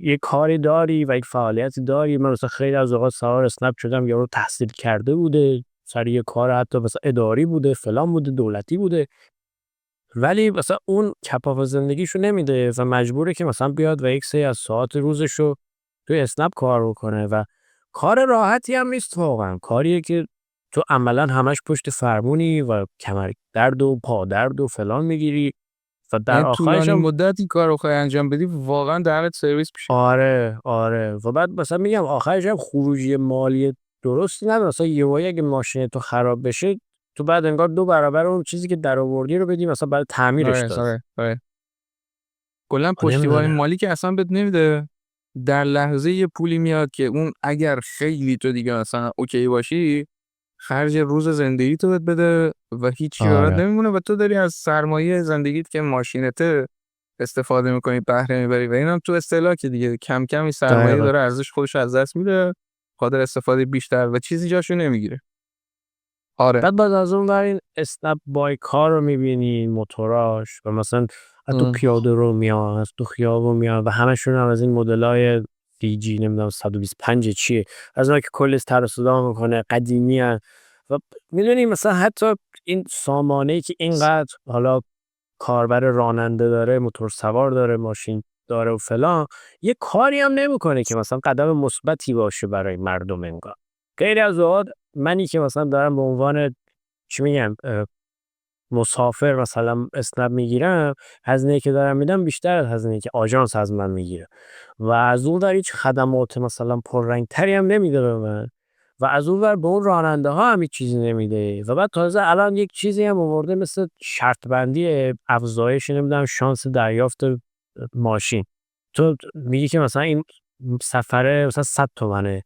یه کاری داری و یک فعالیتی داری. من مثلا خیلی از اوقات سوار اسنپ شدم، یارو تحصیل کرده بوده، سر یه کار حتی مثلا اداری بوده، فلان بوده، دولتی بوده، ولی مثلا اون کپاف زندگیشو نمیده و مجبوره که مثلا بیاد و یک سری از ساعت روزشو توی اسنپ کار بکنه و کار راحتی هم نیست واقعا. کاریه که تو عملا همش پشت فرمونی و کمر درد و پا درد و فلان میگیری و در یعنی آخرش طولانی هم مدت این کار رو بخوای انجام بدی واقعا درت سرویس میشه. آره و بعد مثلا میگم آخرش هم خروجی مالی درستی نداره. مثلا یهویی اگه ماشین تو خراب بشه تو بعد انگار 2 برابر اون چیزی که درآوردی رو بدی مثلا برای تعمیرش تازه. آره. کلا پشتیبانی نمیدونم. مالی که اصلا بهت نمیده. در لحظه یه پولی میاد که اون اگر خیلی تو دیگه مثلا اوکی باشی خرج روز زندگی تو بهت بده و هیچی برات آره نمیمونه و تو داری از سرمایه زندگیت که ماشینته استفاده میکنی، بهره میبری و اینم تو استهلاک دیگه. کم کم این سرمایه دقیقاً. داره ارزش خودش از دست میده خاطر استفاده بیشتر و چیزی جاشو نمیگیره. آره. بعد از اون ور این اسنپ بایک ها رو میبینی موتوراش و مثلا حتی ام. پیاده رو میان از تو خیابون میان و همشون هم از این مدل های دیجی نمیدونم 125 چیه از اونها که کل تر و صدا میکنه قدیمی هن. و میدونی مثلا حتی این سامانه‌ای که اینقدر حالا کاربر راننده داره موتور سوار داره ماشین داره و فلان یه کاری هم نمیکنه که مثلا قدم مثبتی باشه برای مردم انگار. خیلی از اوقات منی که مثلا دارم به عنوان چی میگم مسافر مثلا اسنپ میگیرم هزینه‌ای که دارم میدم بیشتر از هزینه‌ای که آژانس از من میگیره و از اون ور هیچ خدمات مثلا پررنگتری هم نمیده به من و از اون ور به اون راننده ها هم هیچ چیزی نمیده و بعد تازه الان یک چیزی هم آورده مثل شرط بندی افزایش نمیدونم شانس دریافت ماشین. تو میگی که مثلا این سفره مثلا 100 تومنه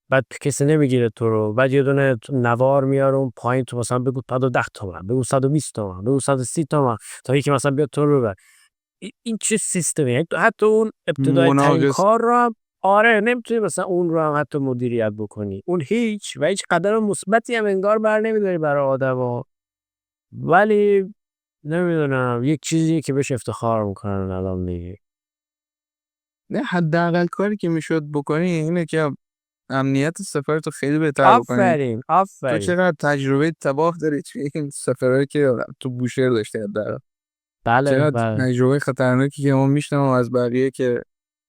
بعد کسی نمیگیره تو رو بعد یه دونه نوار میاره اون پایین تو مثلا بگو 110 تومن بگو 120 تومن بگو 130 تومن تا یکی مثلا بیاد تو رو ببر. این چه سیستمی یعنی تو حتی اون ابتدایی ترین مناقص. کار رو هم آره نمیتونی مثلا اون رو هم حتی مدیریت بکنی اون هیچ قدم مثبتی هم انگار بر نمیداری برای آدما ولی نمیدونم یک چیزی که بهش افتخار میکنن الان دیگه. نه حداقل کاری که میشد بکنی اینه که امنیت سفر تو خیلی بهتر بکنی. آفرین تو چقدر تجربه تباه داری توی این سفرهایی که تو بوشهر داشتی حداقل. چقدر بله تجربه خطرناکی که ما میشنم از بقیه که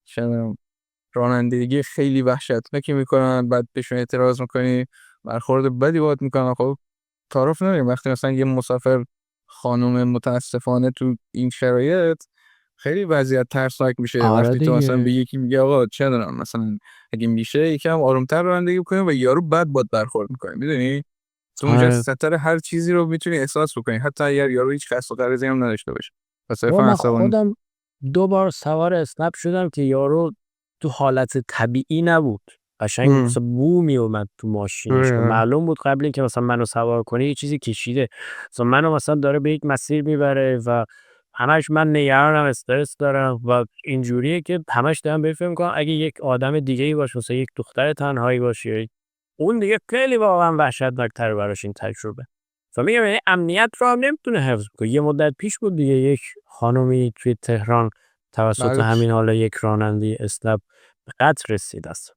شنم رانندگی خیلی وحشتناکی میکنن بعد بهشون اعتراض میکنی برخورد بدی باهات میکنن. خب تعارف نداریم وقتی مثلا یه مسافر خانم متاسفانه تو این شرایط خیلی وضعیت ترسناک میشه آره وقتی تو مثلا به دیگه یکی میگه آقا چه دارم مثلا اگه میشه یکم آرومتر رانندگی بکنی و یارو بد باد برخورد میکنه. میدونی تو اونجا آره خطر هر چیزی رو میتونی احساس بکنی حتی اگر یارو هیچ قصد و غرضی هم نداشته باشه و با صرفا من عصبانی. خودم 2 بار سوار اسنپ شدم که یارو تو حالت طبیعی نبود قشنگ ام. مثلا بو میومد تو ماشینش و آره. معلوم بود قبل اینکه مثلا منو سوار کنه یه چیزی کشیده مثلا منو مثلا داره به یک مسیر میبره و همش من نگرانم استرس دارم و اینجوریه که همش دارم بهش فکر میکنم اگه یک آدم دیگه ای باشه مثلا یک دختر تنهایی باشه اون دیگه خیلی واقعا وحشتناک‌تره براش این تجربه. و میگم یعنی امنیت رو هم نمیتونه حفظ کنه. یه مدت پیش بود دیگه یک خانومی توی تهران توسط بعد همین حالا یک راننده اسنپ به قتل رسید است.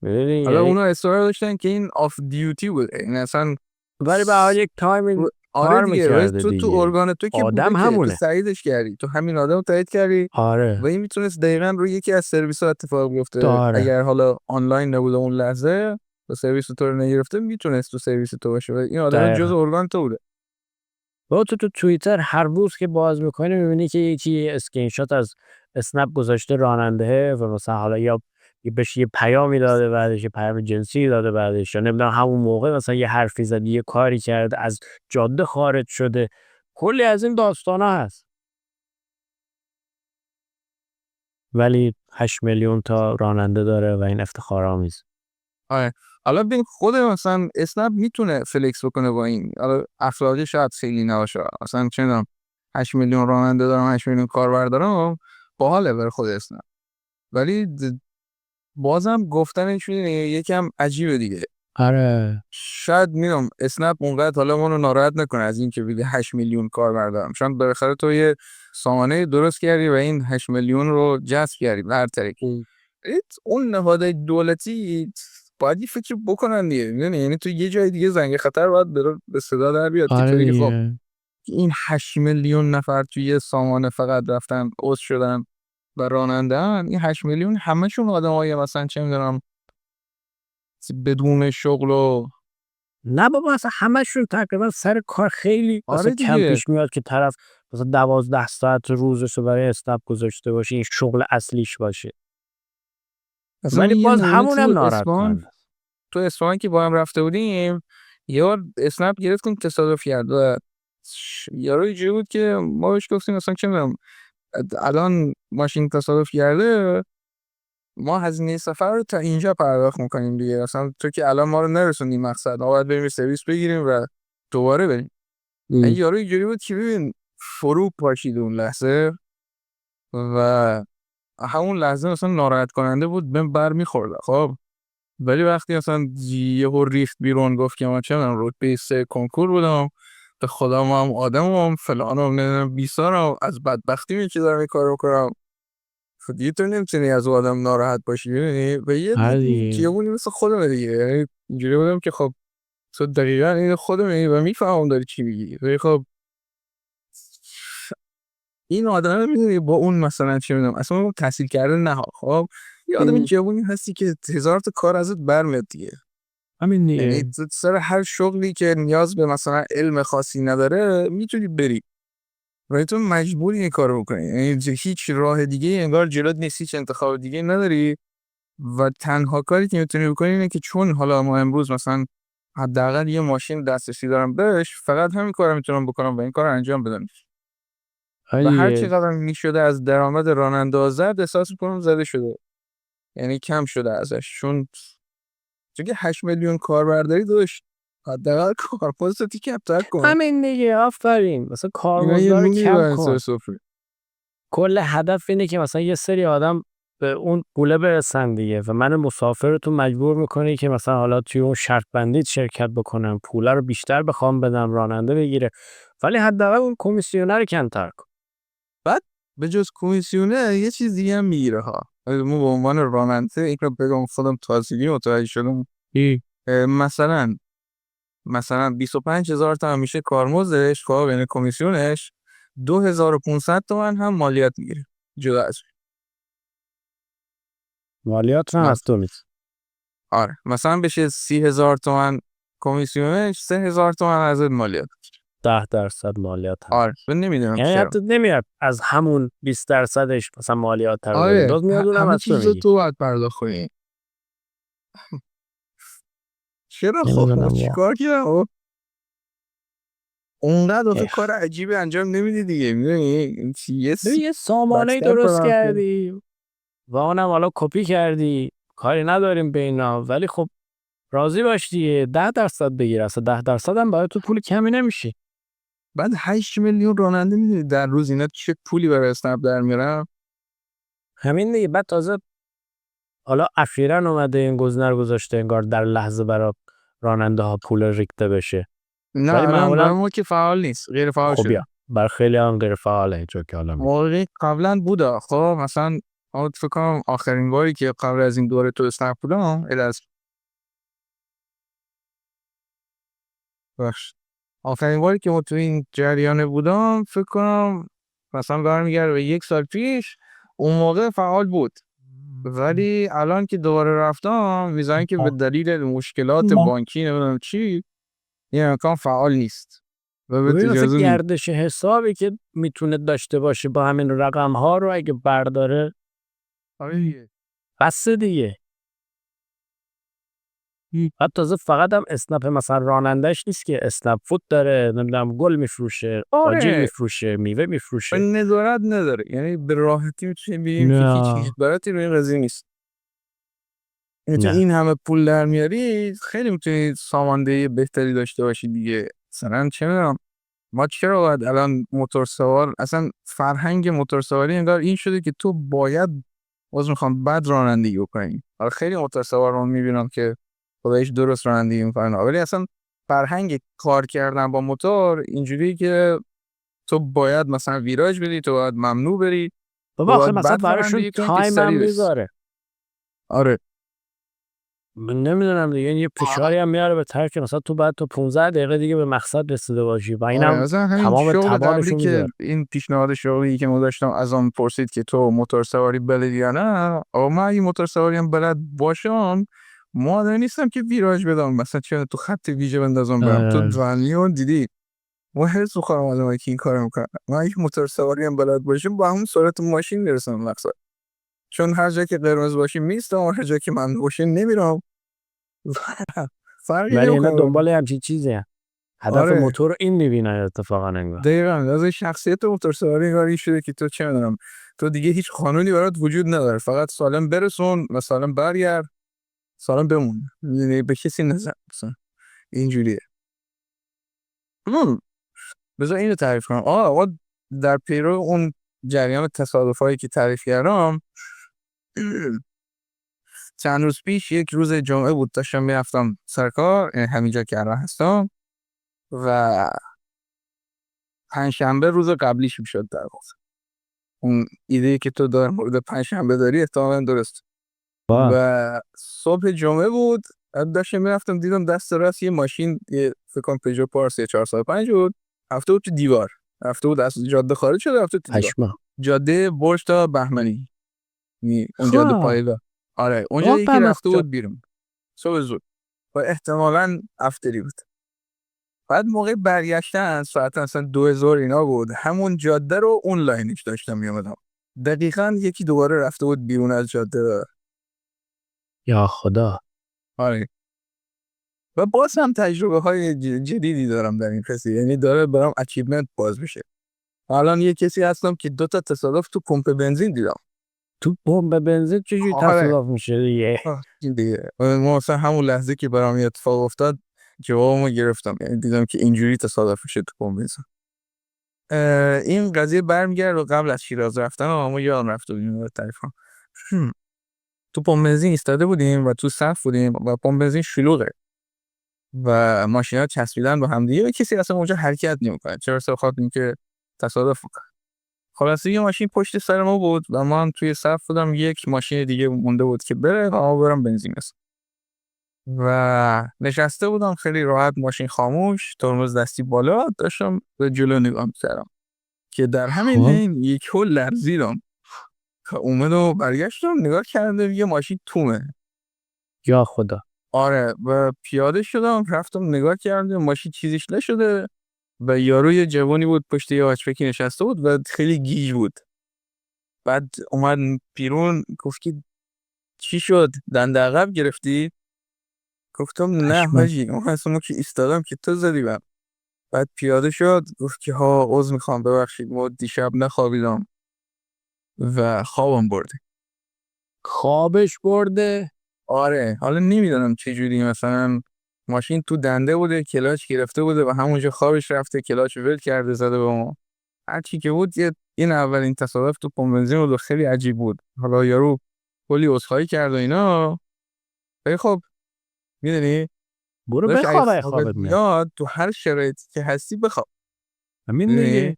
میدونی حالا یعنی اونا اصرار داشتن که این آف دیوتی بود این اصلا ولی به هر یک تایم آره کار دیگه و میکرده تو دیگه ارگان تو که بوده آدم که تو همونه. تاییدش کردی تو همین آدم رو تایید کردی و آره این میتونست دقیقا روی یکی از سرویس ها اتفاق بیفته داره اگر حالا آنلاین نبوده اون لحظه و سرویس تو رو نگرفته میتونست تو سرویس تو باشه و این آدم جز دقیقا ارگان تو بوده. و تو توییتر هر روز که باز میکنی میبینی که یکی اسکرین شات از اسنپ گذاشته راننده و مثلا حالا یا بهش یه پیامی داده بعدش یه پیام جنسی داده بعدش یا نمیدونم همون موقع مثلا یه حرفی زد یه کاری کرده از جاده خارج شده کلی از این داستانا هست ولی 8 میلیون تا راننده داره و این افتخارآمیز. آره. حالا ببین خود مثلا اسنپ میتونه فلکس بکنه با این حالا اخلاقی شاید خیلی نباشه مثلا چه میدونم 8 میلیون راننده دارم 8 میلیون کاربر دارم باحاله برای خود اسنپ ولی بازم گفتنش یکم عجیبه دیگه. آره شاید میدونم اسنپ اونقدر حالا ما رو ناراحت نکنه از این که بگه 8 میلیون کاربر دارم شاید بالاخره تو یه سامانه درست کردی و این 8 میلیون رو جذب کردی به هر طریقی. اون نهادهای دولتی باید یه فکر بکنن دیگه میدونی یعنی تو یه جای دیگه زنگ خطر باید به صدا در بیاد که آره تو خب دیگه این 8 میلیون نفر توی یه سامانه فقط رفتن عضو شدن و راننده‌ان این 8 میلیون همشون آدمای مثلا چه میدونم بدون شغل و نه بابا اصلا همشون تقریبا سر کار خیلی آره مثلا کم دیگه. پیش میاد که طرف مثلا 12 ساعت روزش رو برای اسنپ گذاشته باشه، این شغل اصلیش باشه. اصلا ولی یه باز موقع همونم ناراحت کننده. تو اصفهان که با هم رفته بودیم یه بار اسنپ گرفتیم تصادف کرد و یارو اینجوری بود که ما بهش گفتیم مثلا چه می‌دونم الان ماشین تصادف کرده ما هزینه سفر رو تا اینجا پرداخت میکنیم دیگه، اصلا تو که الان ما رو نرسوندی مقصد، ما باید بریم سرویس بگیریم و دوباره بریم. این یارو اینجوری بود که ببین فرو پاشید اون لحظه و همون لحظه مثلا ناراحت کننده بود، بهم برمیخورد. خب ولی وقتی مثلا یهو ریخت بیرون گفت که من چه می‌دونم رتبه 3 کنکور بودم، به خدا ما هم آدمم فلانم نمیدونم بیسارم، از بدبختی می که دارم این کارو کنم. خب دیگه تو نمیتونی از اون آدم ناراحت باشی، میدونی؟ و یه دیگه. خیابونی مثل خودمه دیگه، یعنی اینجوری بودم که خب تو دقیقا این خودمه و میفهمم داری چی میگی، ولی خب این آدم میدونی با اون مثلا چه میدونم اصلا اون تحصیل کرده نه، خب یه آدم جوونی هستی که هزار تا کار ازت برمیاد دیگه. همین یعنی دیگه. تو سر هر شغلی که نیاز به مثلا علم خاصی نداره میتونی بری ولی تو مجبوری این کارو بکنی، یعنی هیچ راه دیگه انگار جلوت نیست، هیچ انتخاب دیگه نداری و تنها کاری که میتونی بکنی اینه که چون حالا ما امروز مثلا حداقل یه ماشین دسترسی دارم بهش، فقط همین کارو میتونم بکنم و این کارو انجام بدم و هر دیگه. چقدر میشده از درآمد راننده آزاد احساس میکنم زده شده، یعنی کم شده ازش، چون که 8 میلیون کاربرداری داشت، حداقل کارپستو کمتر کن. همین دیگه. آفرین. مثلا اینا یه کارمزدا رو نونی کم برن سر کن. سفره. کل هدف اینه که مثلا یه سری آدم به اون پوله برسن دیگه و من مسافر رو تو مجبور میکنی که مثلا حالا توی اون شرط بندی شرکت بکنم، پوله رو بیشتر بخوام بدم، راننده بگیره، ولی حداقل اون کمیسیونه رو کمتر کن. بعد به جز کمیسیونه یه چیز دیگه هم میگیره ها، ما به عنوان راننده این رو بگم خودم تازگی متوجه شدم. مثلا 25,000 تا هم میشه کارمزدش، خب یعنی کمیسیونش 2,500 تومن هم مالیات میگیره جدا از. مالیات رو هم از تو میشه. آره مثلا بشه 30,000 تومن کمیسیونش، 3,000 تومن از مالیات. 10% مالیات هم. آره من نمیدونم یعنی چرا. حتی نمیاد از همون 20%ش مثلا مالیات رو بدیم، آره باز میاد اونم همه از تو چیز رو میگی. تو باید پرداخت کنی. چرا خب نمیدونم چیکار کردم؟ اونقدر آخه واقعا. کار عجیبی انجام نمیدی دیگه، میدونی یه ببین یه سامانه بستر درست کنم که کردی و اونم حالا کپی کردی، کاری نداریم به اینا، ولی خب راضی باش دیگه. 10% بگیر، اصلا 10% هم برای تو پول کمی نمیشه. بعد 8 میلیون راننده میدونی در روز اینا چه پولی برای اسنپ در میارن. همین دیگه. بعد تازه حالا اخیراً اومده این گزینه رو گذاشته انگار در لحظه برای راننده ها پول ریخته بشه، نه ولی الان برای معمولا ما که فعال نیست، غیر فعال خب شده. یا بر خیلی هم غیر فعاله چون که حالا میگه. موقعی قبلا بوده، خب مثلا اون فکر کنم آخرین باری که قبل از این دوره تو اسنپ بودم آخرین باری که ما تو این جریان بودم فکر کنم مثلا برمیگرده به 1 سال پیش، اون موقع فعال بود ولی الان که دوباره رفتم میزنن که به دلیل مشکلات بانکی نمیدونم چی این امکان فعال نیست و به ببین مثلا اجازه میده. گردش حسابی که میتونه داشته باشه با همین رقم ها رو اگه برداره بس دیگه. بعد تازه فقط هم اسنپ مثلا رانندش نیست که، اسنپ فود داره، نمیدونم گل میفروشه، آجیل آره میفروشه، میوه میفروشه. نظارت نداره، یعنی به راحتی میتونیم بگیم که هیچ نه اجباراتی روی این قضیه نیست. تو نه. این همه پول در میاری خیلی میتونی ساماندهی بهتری داشته باشی دیگه. مثلا چه میدونم ما چرا باید الان موتور سوار، اصلا فرهنگ موتور سواری انگار این شده که تو باید میخوام بد رانندگی بکنی. حالا خیلی موتور سوار رو میبینم که خودش درست رانندگی میکنن ولی اصلا فرهنگ کار کردن با موتور اینجوری که تو باید مثلا ویراج بدی، تو باید ممنوع بری، تو بابا آخه باید مثلا بد براشون رانندگی کنی که تایم هم سریع برسی. میذاره. آره نمیدونم دیگه، یه فشاری هم میاره به طرف که مثلا تو بعد تو 15 دقیقه دیگه به مقصد رسیده باشی و آره اینم مثلا همین تمام شغل قبلی توانشو که میذاره. این پیشنهاد شغلی که ما داشتم از آن پرسید که تو موتور سواری بلدی یا نه، آقا من این موتور سواری هم بلد باشم مادر نیستم که ویراج بدم مثلا چرا تو خط ویژه بندازم برم. تو دنیو دیدی ما هرس بخورم آدمایی که این کارو میکنن. من یک موتور سواری هم بلد باشم با همون سرعت ماشین میرسم مقصد، چون هر جا که قرمز باشه میستم و هر جا که من باشه نمیرم. فرقی ولی اینا نمیکنه. دنبال همچین چیزی هم. هدف آره موتور رو این میبینن اتفاقا انگار. دقیقاً از شخصیت موتور سواری انگار شده که تو چه میدونم تو دیگه هیچ قانونی برات وجود نداره، فقط سالم برسون و سالم برگرد، سالم بمون، یعنی به کسی نزن مثلا اینجوریه. بذار اینو تعریف کنم. آقا در پیرو اون جریان تصادفایی که تعریف کردم چند روز پیش یک روز جمعه بود، داشتم میرفتم سر کار، یعنی همینجا که الان هستم، و پنجشنبه روز قبلیش میشد در واقع. اون ایده که تو در مورد پنجشنبه داری احتمالاً درست. و صبح جمعه بود، داشتم میرفتم دیدم دست راست یه ماشین، یه فکر کنم پژو پارس 405 بود، رفته بود تو دیوار، رفته بود از جاده خارج شده رفته تو دیوار. پشما. جاده برج تا بهمنی، اون جاده پایگاه. آره اونجا یکی رفته بود بیرون صبح زود و احتمالاً افتری بود. بعد موقع برگشتن ساعت مثلا 2000 اینا بود، همون جاده رو اون لاینش داشتم میومدم، دقیقاً یکی دوباره رفته بود بیرون از جاده. یا خدا. آره و باز هم تجربه های جدیدی دارم در این قصه، یعنی داره برام اچیومنت باز میشه. الان یه کسی هستم که 2 تا تصادف تو پمپ بنزین دیدم. تو پمپ بنزین چجوری آره تصادف میشه دیگه؟ این دیگه ما مثلا همون لحظه که برام یه اتفاق افتاد جوابمو گرفتم، یعنی دیدم که اینجوری تصادف میشه تو پمپ بنزین. این قضیه برمیگرده قبل از شیراز رفتن، اما یادم رفت اینو تعریف کنم. تو پمپ بنزین ایستاده بودیم و تو صف بودیم و پمپ بنزین شلوغه و ماشینا چسبیدن با هم دیگه و کسی اصلا اونجا حرکت نمیکنه، چرا؟ بخاطر اینکه تصادف میکنه. خلاصه یه ماشین پشت سر ما بود و من توی صف بودم، یک ماشین دیگه مونده بود که بره و ما برم بنزین بزنم و نشسته بودم خیلی راحت، ماشین خاموش، ترمز دستی بالا، داشتم به جلو نگاه می‌کردم که در همین حین یک هول لرزیدم. اومدم و برگشتم نگاه کردم یه ماشین تومه. یا خدا. آره و پیاده شدم رفتم نگاه کردم ماشین چیزیش نشده و یارو یه جوانی بود پشت یه هاچبکی نشسته بود و خیلی گیج بود. بعد اومد بیرون گفت که چی شد؟ دنده عقب گرفتی؟ گفتم نه حاجی، اون اصلا که ایستادم که تو زدی بهم. بعد پیاده شد گفت که ها عذر میخوام ببخشید ما دیشب نخوابیدم و خوابم برده. خوابش برده؟ آره حالا نمیدونم چه جوری، مثلا ماشین تو دنده بوده، کلاچ گرفته بوده و همونجا خوابش رفته، کلاچ ول کرده زده به ما. هر چی که بود این اولین تصادف تو پمپ بنزین بود، خیلی عجیب بود. حالا یارو کلی عذرخواهی کرد و اینا، ولی خب میدونی برو داشت اگه بخواب خوابت خوابت میاد. میاد تو هر شرایطی که هستی بخواب. همین میدونی دیگه.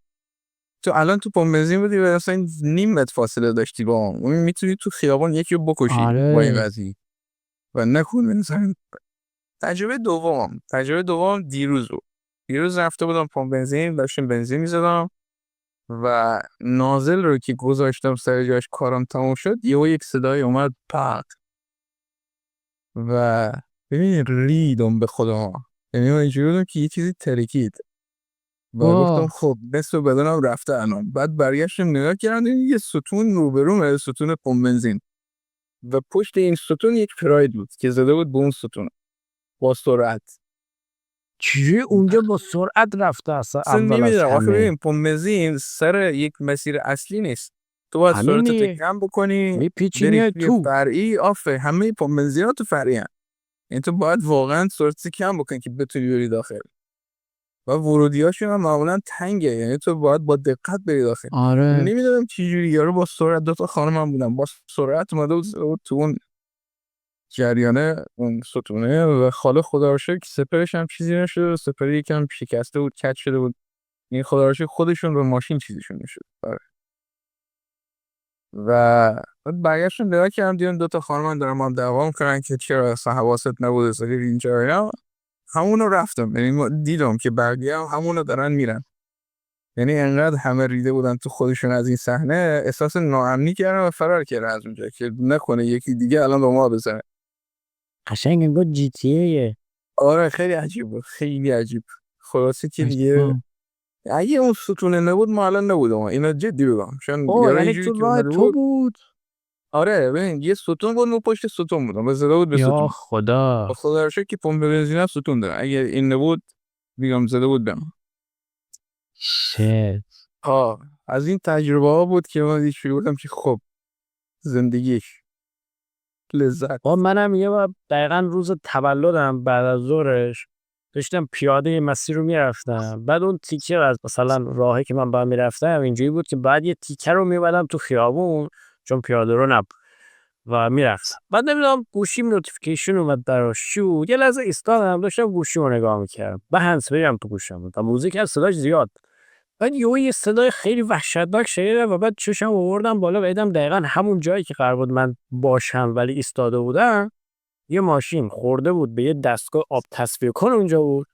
تو الان تو پمپ بنزین بودی و مثلا نیم متر فاصله داشتی با اون، میتونی تو خیابان یکی رو بکشی با این آره. قضیه و نکن مثلا. تجربه دوم دیروز بود. دیروز رفته بودم پمپ بنزین، داشتم بنزین میزدم و نازل رو که گذاشتم سر جاش کارم تموم شد، یهو یک صدای اومد پاک و ببین ریدم به خدا، یعنی من اینجوری بودم که یه چیزی ترکید و گفتم خب نصف بدنم رفته الان. بعد برگشتم نگاه کردم یه ستون روبرومه، ستون پمپ بنزین، و پشت این ستون یک پراید بود که زده بود به اون ستون با سرعت. چجوری اونجا با سرعت رفته اصلا اول از نمیدونم آخه همه؟ ببین پمپ بنزین سر یک مسیر اصلی نیست، تو باید همین سرعتت دیگه. کم بکنی میپیچی بری میای توی تو. فرعی. همه پمپ بنزینا تو فرعی هن. یعنی تو باید واقعا سرعتت کم بکنی که بتونی بری داخل و ورودیاشون هم معمولا تنگه، یعنی تو باید با دقت بری داخل. آره. نمیدونم چجوری یارو با سرعت، 2 تا خانم هم بودن با سرعت اومده بود تو اون جریانه اون ستونه و خاله خدا رو شکر سپرش هم چیزی نشد، سپر یکم شکسته بود، کج شده بود، این خدا رو شکر خودشون رو ماشین چیزیشون نشد. و بعد برگشتم نگاه کردم دیدم 2 تا خانم دارن ما دعوا میکنن که چرا اصلا حواست نبوده سری اینجا اینا. همونو رفتم، یعنی دیدم که بقیه همونو دارن میرن، یعنی انقدر همه ریده بودن تو خودشون از این صحنه، احساس ناامنی کردم و فرار کردم از اونجا که نکنه یکی دیگه الان به ما بزنه. قشنگ انگار جی تی ایه. آره خیلی عجیب بود، خیلی عجیب. خلاصه که دیگه اگه اون ستونه نبود ما الان نبودم، اینا جدی بگم، چون یارو یعنی اینجوری تو که راه اومده تو بود. بود؟ آره ببین یه ستون بود، ما پشت ستون بودم و زده بود به یا ستون. خدا. خدا رو شکر که پمپ بنزین هم ستون داره، اگه این نبود دیگه زده بود بهم. شت. از این تجربه ها بود که من دیگه شروع بودم که خب زندگیش لذت. منم یه بار دقیقا روز تولدم بعد از ظهرش داشتم پیاده یه مسیر رو میرفتم، بعد اون تیکه از مثلا راهی که من باید میرفتم اینجوری بود که بعد یه تیکه رو میبادم تو خیابون چون پیاده رو نبود و میرفتم. بعد نمیدونم گوشیم نوتیفیکیشن اومد براش شد، یه لحظه ایستادم داشتم گوشیمو نگاه میکردم، به هندزفری هم تو گوشم بود و موزیک هم صداش زیاد. بعد یه صدای خیلی وحشتناک شنیدم و بعد چشم آوردم بالا، دیدم دقیقاً همون جایی که قرار بود من باشم ولی ایستاده بودم یه ماشین خورده بود به یه دستگاه آب تصفیه کن اونجا بود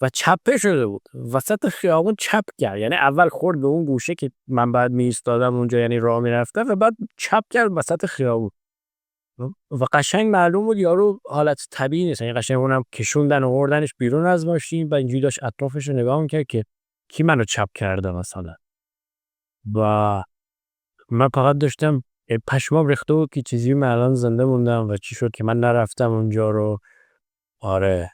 و چپه شده بود وسط خیابون، چپ کرد. یعنی اول خورد به اون گوشه که من بعد می ایستادم اونجا، یعنی راه میرفتم، و بعد چپ کرد وسط خیابون و قشنگ معلوم بود یارو حالت طبیعی نیست. یعنی قشنگ اونم کشوندن و آوردنش بیرون از ماشین و اینجوری داشت اطرافش رو نگاه میکرد که کی منو چپ کرده مثلا. و من فقط داشتم پشمام ریخته بود که چیزی من الان زنده موندم و چی شد که من نرفتم اونجا رو. آره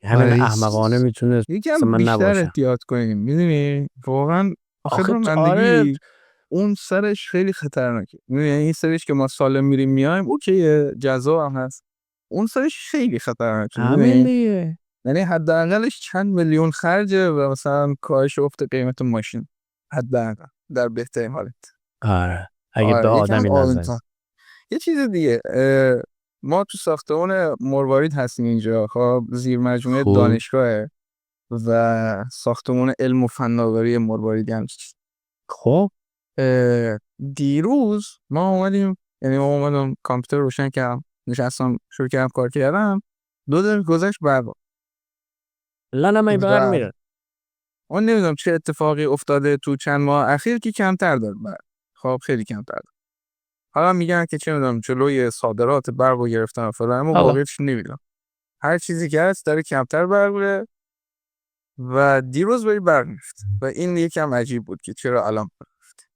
همین احمقانه میتونه یکم من بیشتر نباشم. احتیاط کنیم، میدونی واقعا آخه آره رانندگی اون سرش خیلی خطرناکه. میدونی این سرش که ما سالم میریم میایم اوکی جزا هم هست، اون سرش خیلی خطرناکه. همین میدونی دیگه. یعنی حداقلش چند میلیون خرجه و مثلا کاهش افت قیمت ماشین حداقل در بهترین حالت. آره اگه به آره یکم آدمی نزنی. آروم‌تر. یه چیز دیگه، ما تو ساختمان مروارید هستیم اینجا، خب زیر مجموعه خوب. دانشگاهه و ساختمان علم و فناوری مرواریدی هم هست. خب دیروز ما اومدیم، یعنی ما اومدم کامپیوتر روشن کردم، نشستم شروع کردم کار کردم، 2 دقیقه گذشت برق لنم ای بر و میره. من نمیدونم چه اتفاقی افتاده تو چند ماه اخیر که کمتر داد برق. خب خیلی کمتر داد. حالا میگن که چه میدونم جلوی صادرات برق رو گرفتن و فلان، اما حالا واقعیتش نمیدونم. هر چیزی که هست داره کمتر برق میره و دیروز بری برق میرفت و این یکم عجیب بود که چرا الان رفت.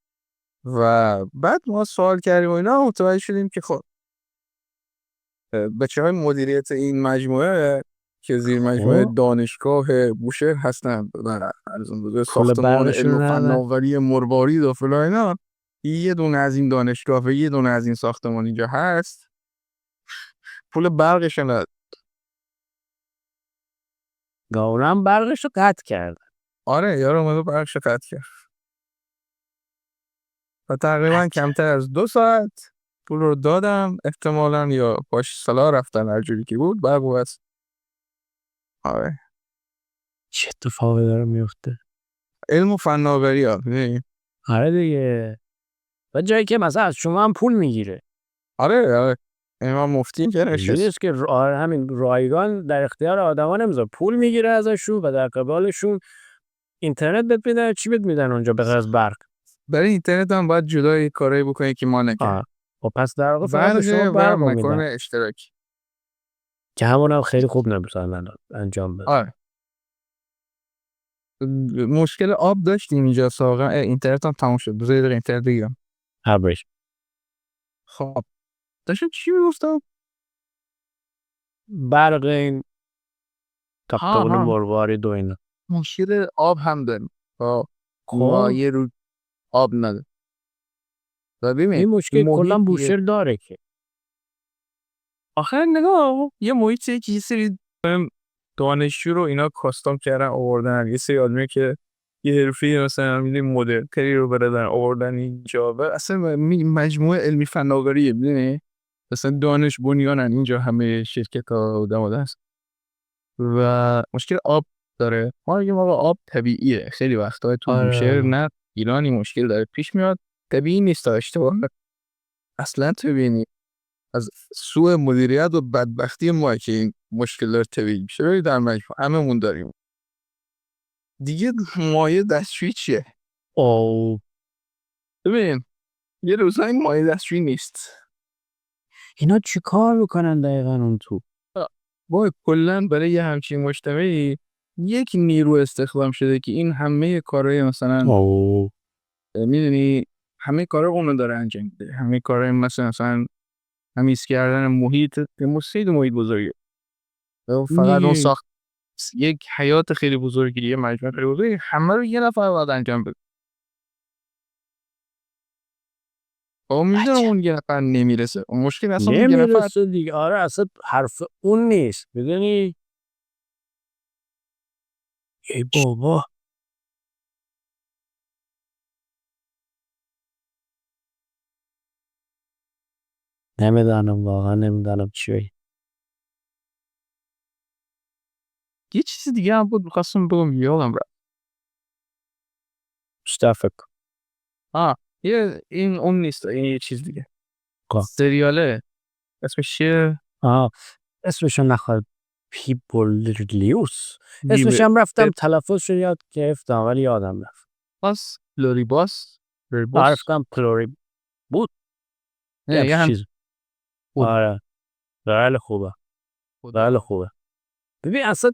و بعد ما سوال کردیم و اینا متوجه شدیم که خب بچه‌های مدیریت این مجموعه که زیر مجموعه خب دانشگاه بوشهر هستن و از اون بوده پول ساختمان علم و برقشون ندن. فناوری مروارید و فلان اینا، یه دونه از این دانشگاه و یه دونه از این ساختمان اینجا هست، پول برقش نداد. گاورم برقش رو قطع کرد. آره یارو اومده برقش قطع کرد و تقریبا کمتر از 2 ساعت پول رو دادم، احتمالاً یا باش سلا رفتن هر جوری که بود برق بس. آره چه اتفاقی داره میفته؟ علم و فناوری ها. آره دیگه. و جایی که مثلا از شما هم پول میگیره. آره امام مفتی که اینجوری نشست. نیست که همین رایگان در اختیار آدما نمیذاره، پول میگیره ازشون و در قبالشون اینترنت بهت میدن. چی بهت میدن اونجا به غیر از برق؟ برای اینترنت هم باید جدای کارایی بکنی که ما نکردیم. خب پس در واقع فقط به شما برق و برق رو مکان میدن اشتراکی. که همون هم خیلی خوب نمیتونن انجام بدن. آره مشکل آب داشتیم اینجا ساقا، اینترنت هم تموم شد. 2 دقیقه اینترنت بگیرم. هبریش. خب داشتم چی میگفتم؟ برق این ساختمون ها مروارید و اینا. مشکل آب هم داریم. خب ما خب یه رو آب نداریم و ببین این مشکل کلا محیطیه. بوشهر داره که. آخر نگاه یه محیطیه که یه سری دانشجو رو اینا کاستام کردن آوردن، یه سری آدمی که یه حرفی مثلا مدرن‌تری رو بردن آوردن اینجا و اصلا مجموعه علمی فناوریه. میدونی مثلا دانش بنیانن اینجا، همه شرکت ها دماده هست و مشکل آب داره. ما میگیم آقا آب طبیعیه، خیلی وقتا تو بوشهر آره نه ایرانی مشکل داره پیش میاد، طبیعی نیست، اشتباه اصلا. تو ببینی از سوء مدیریت و بدبختی ما که این مشکل داره طبیعی میشه. ببین در مجموع هممون داریم دیگه. مایع دستشویی چیه؟ او ببین یه روزایی مایع دستشویی نیست، اینا چی کار میکنن دقیقا اون تو؟ با کلا برای یه همچین مجتمعی یک نیرو استخدام شده که این همه کارهای مثلا اوه میدونی همه کارا اونو داره انجام میده، همه کارهای مثلا تمیز کردن محیط، محیط بزرگه فقط اون میگی ساخت یک حیات خیلی بزرگی، یه مجموعه خیلی بزرگی، همه رو یه نفر باید انجام بده. میدونم عجب اون یه نفر نمیرسه، اون مشکل اصلا اون یه نفر. نمیرسه دیگه. آره اصلا حرف اون نیست میدونی. ای بابا نمیدانم واقعا نمیدانم چی بگم. یه چیز دیگه هم بود میخواستم بگم یادم رفت. بیشتر فکر یه این اون نیست، این یه چیز دیگه. کن. سریاله اسمش چیه؟ اسمشو نخواد پیپولیوس. اسمش بیبه هم رفتم تلفظش رو یاد گرفتم ولی یادم رفت. باس لوریباس عرف لوریبوس کنم پلوری بود یه نه یه همچین هم چیز. بود. آره خیلی خوبه خیلی خوبه. ببین اصلا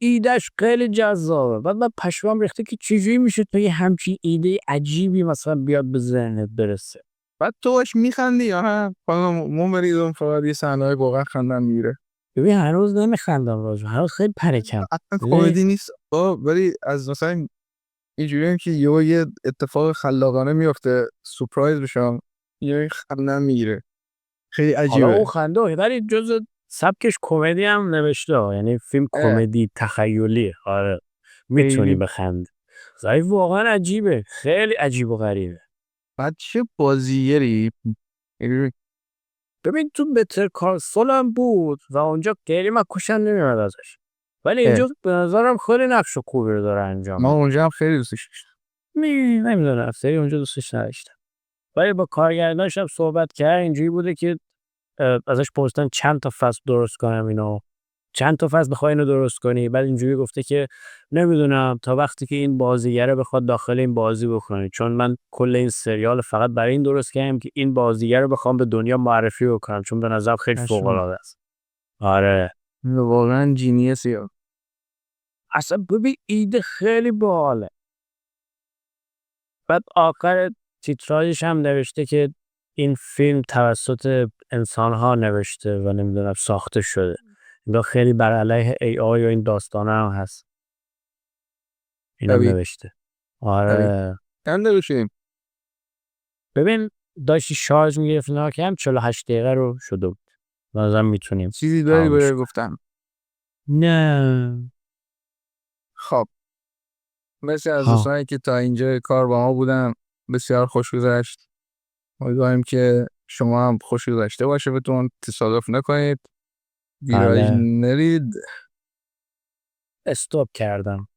ایدهش خیلی جذابه. بعد من پشمام ریخته که چجوری میشه تو یه همچین ایده عجیبی مثلا بیاد به ذهنت برسه. بعد تو باش میخندی یا نه؟ ما مریضم فقط یه صحنه‌های واقعا خندم میگیره. ببین هنوز نمیخندم راجع هنوز خیلی پرکم. اصلا ببین کمدی نیست ولی از مثلا اینجوری هم که یه اتفاق خلاقانه میفته سورپرایز بشم، یه خندم میگیره، خیلی حالا اون عجیبه. خنده ولی جز سبکش کمدی هم نوشته یعنی فیلم کمدی تخیلی. آره میتونی خیلی. بخند. ولی واقعا عجیبه خیلی عجیب و غریبه. بعد چه بازیگری. ببین تو بتر کار سول هم بود و اونجا خیلی من خوشم نمیاد ازش ولی اینجا به نظرم خیلی نقش خوبی رو داره انجام ما میده. اونجا هم خیلی دوستش داشتم. نمیدونم سری اونجا دوستش نداشتم ولی با کارگردانش هم صحبت کرد اینجوری بوده که ازش پرسیدن چند تا فصل درست کنم اینو، چند تا فصل بخوای اینو درست کنی. بعد اینجوری گفته که نمیدونم تا وقتی که این بازیگره بخواد داخل این بازی بکنه، چون من کل این سریال فقط برای این درست کردم که این بازیگر رو بخوام به دنیا معرفی بکنم چون به نظرم خیلی فوق پشمام. العاده است. آره واقعا جینیسیه. اصلا ببین ایده خیلی باحاله. بعد آخر تیتراژش هم نوشته که این فیلم توسط انسان‌ها نوشته و نمیدونم ساخته شده. اینا خیلی بر علیه AI و این داستانه هم هست. اینم طبیعی نوشته. طبیعی آره کنده بشیم. ببین داشتی شارژ میگرفت اینا که هم 48 دقیقه رو شده بود. بازم میتونیم چیزی داری تمامش برای کنیم. گفتن؟ نه خب مثل از ها دوستانی که تا اینجا کار با ما بودن بسیار خوش گذشت. امیدواریم که شما هم خوش گذشته باشه، بهتون تصادف نکنید، ویرایش بله نرید. استوب کردم.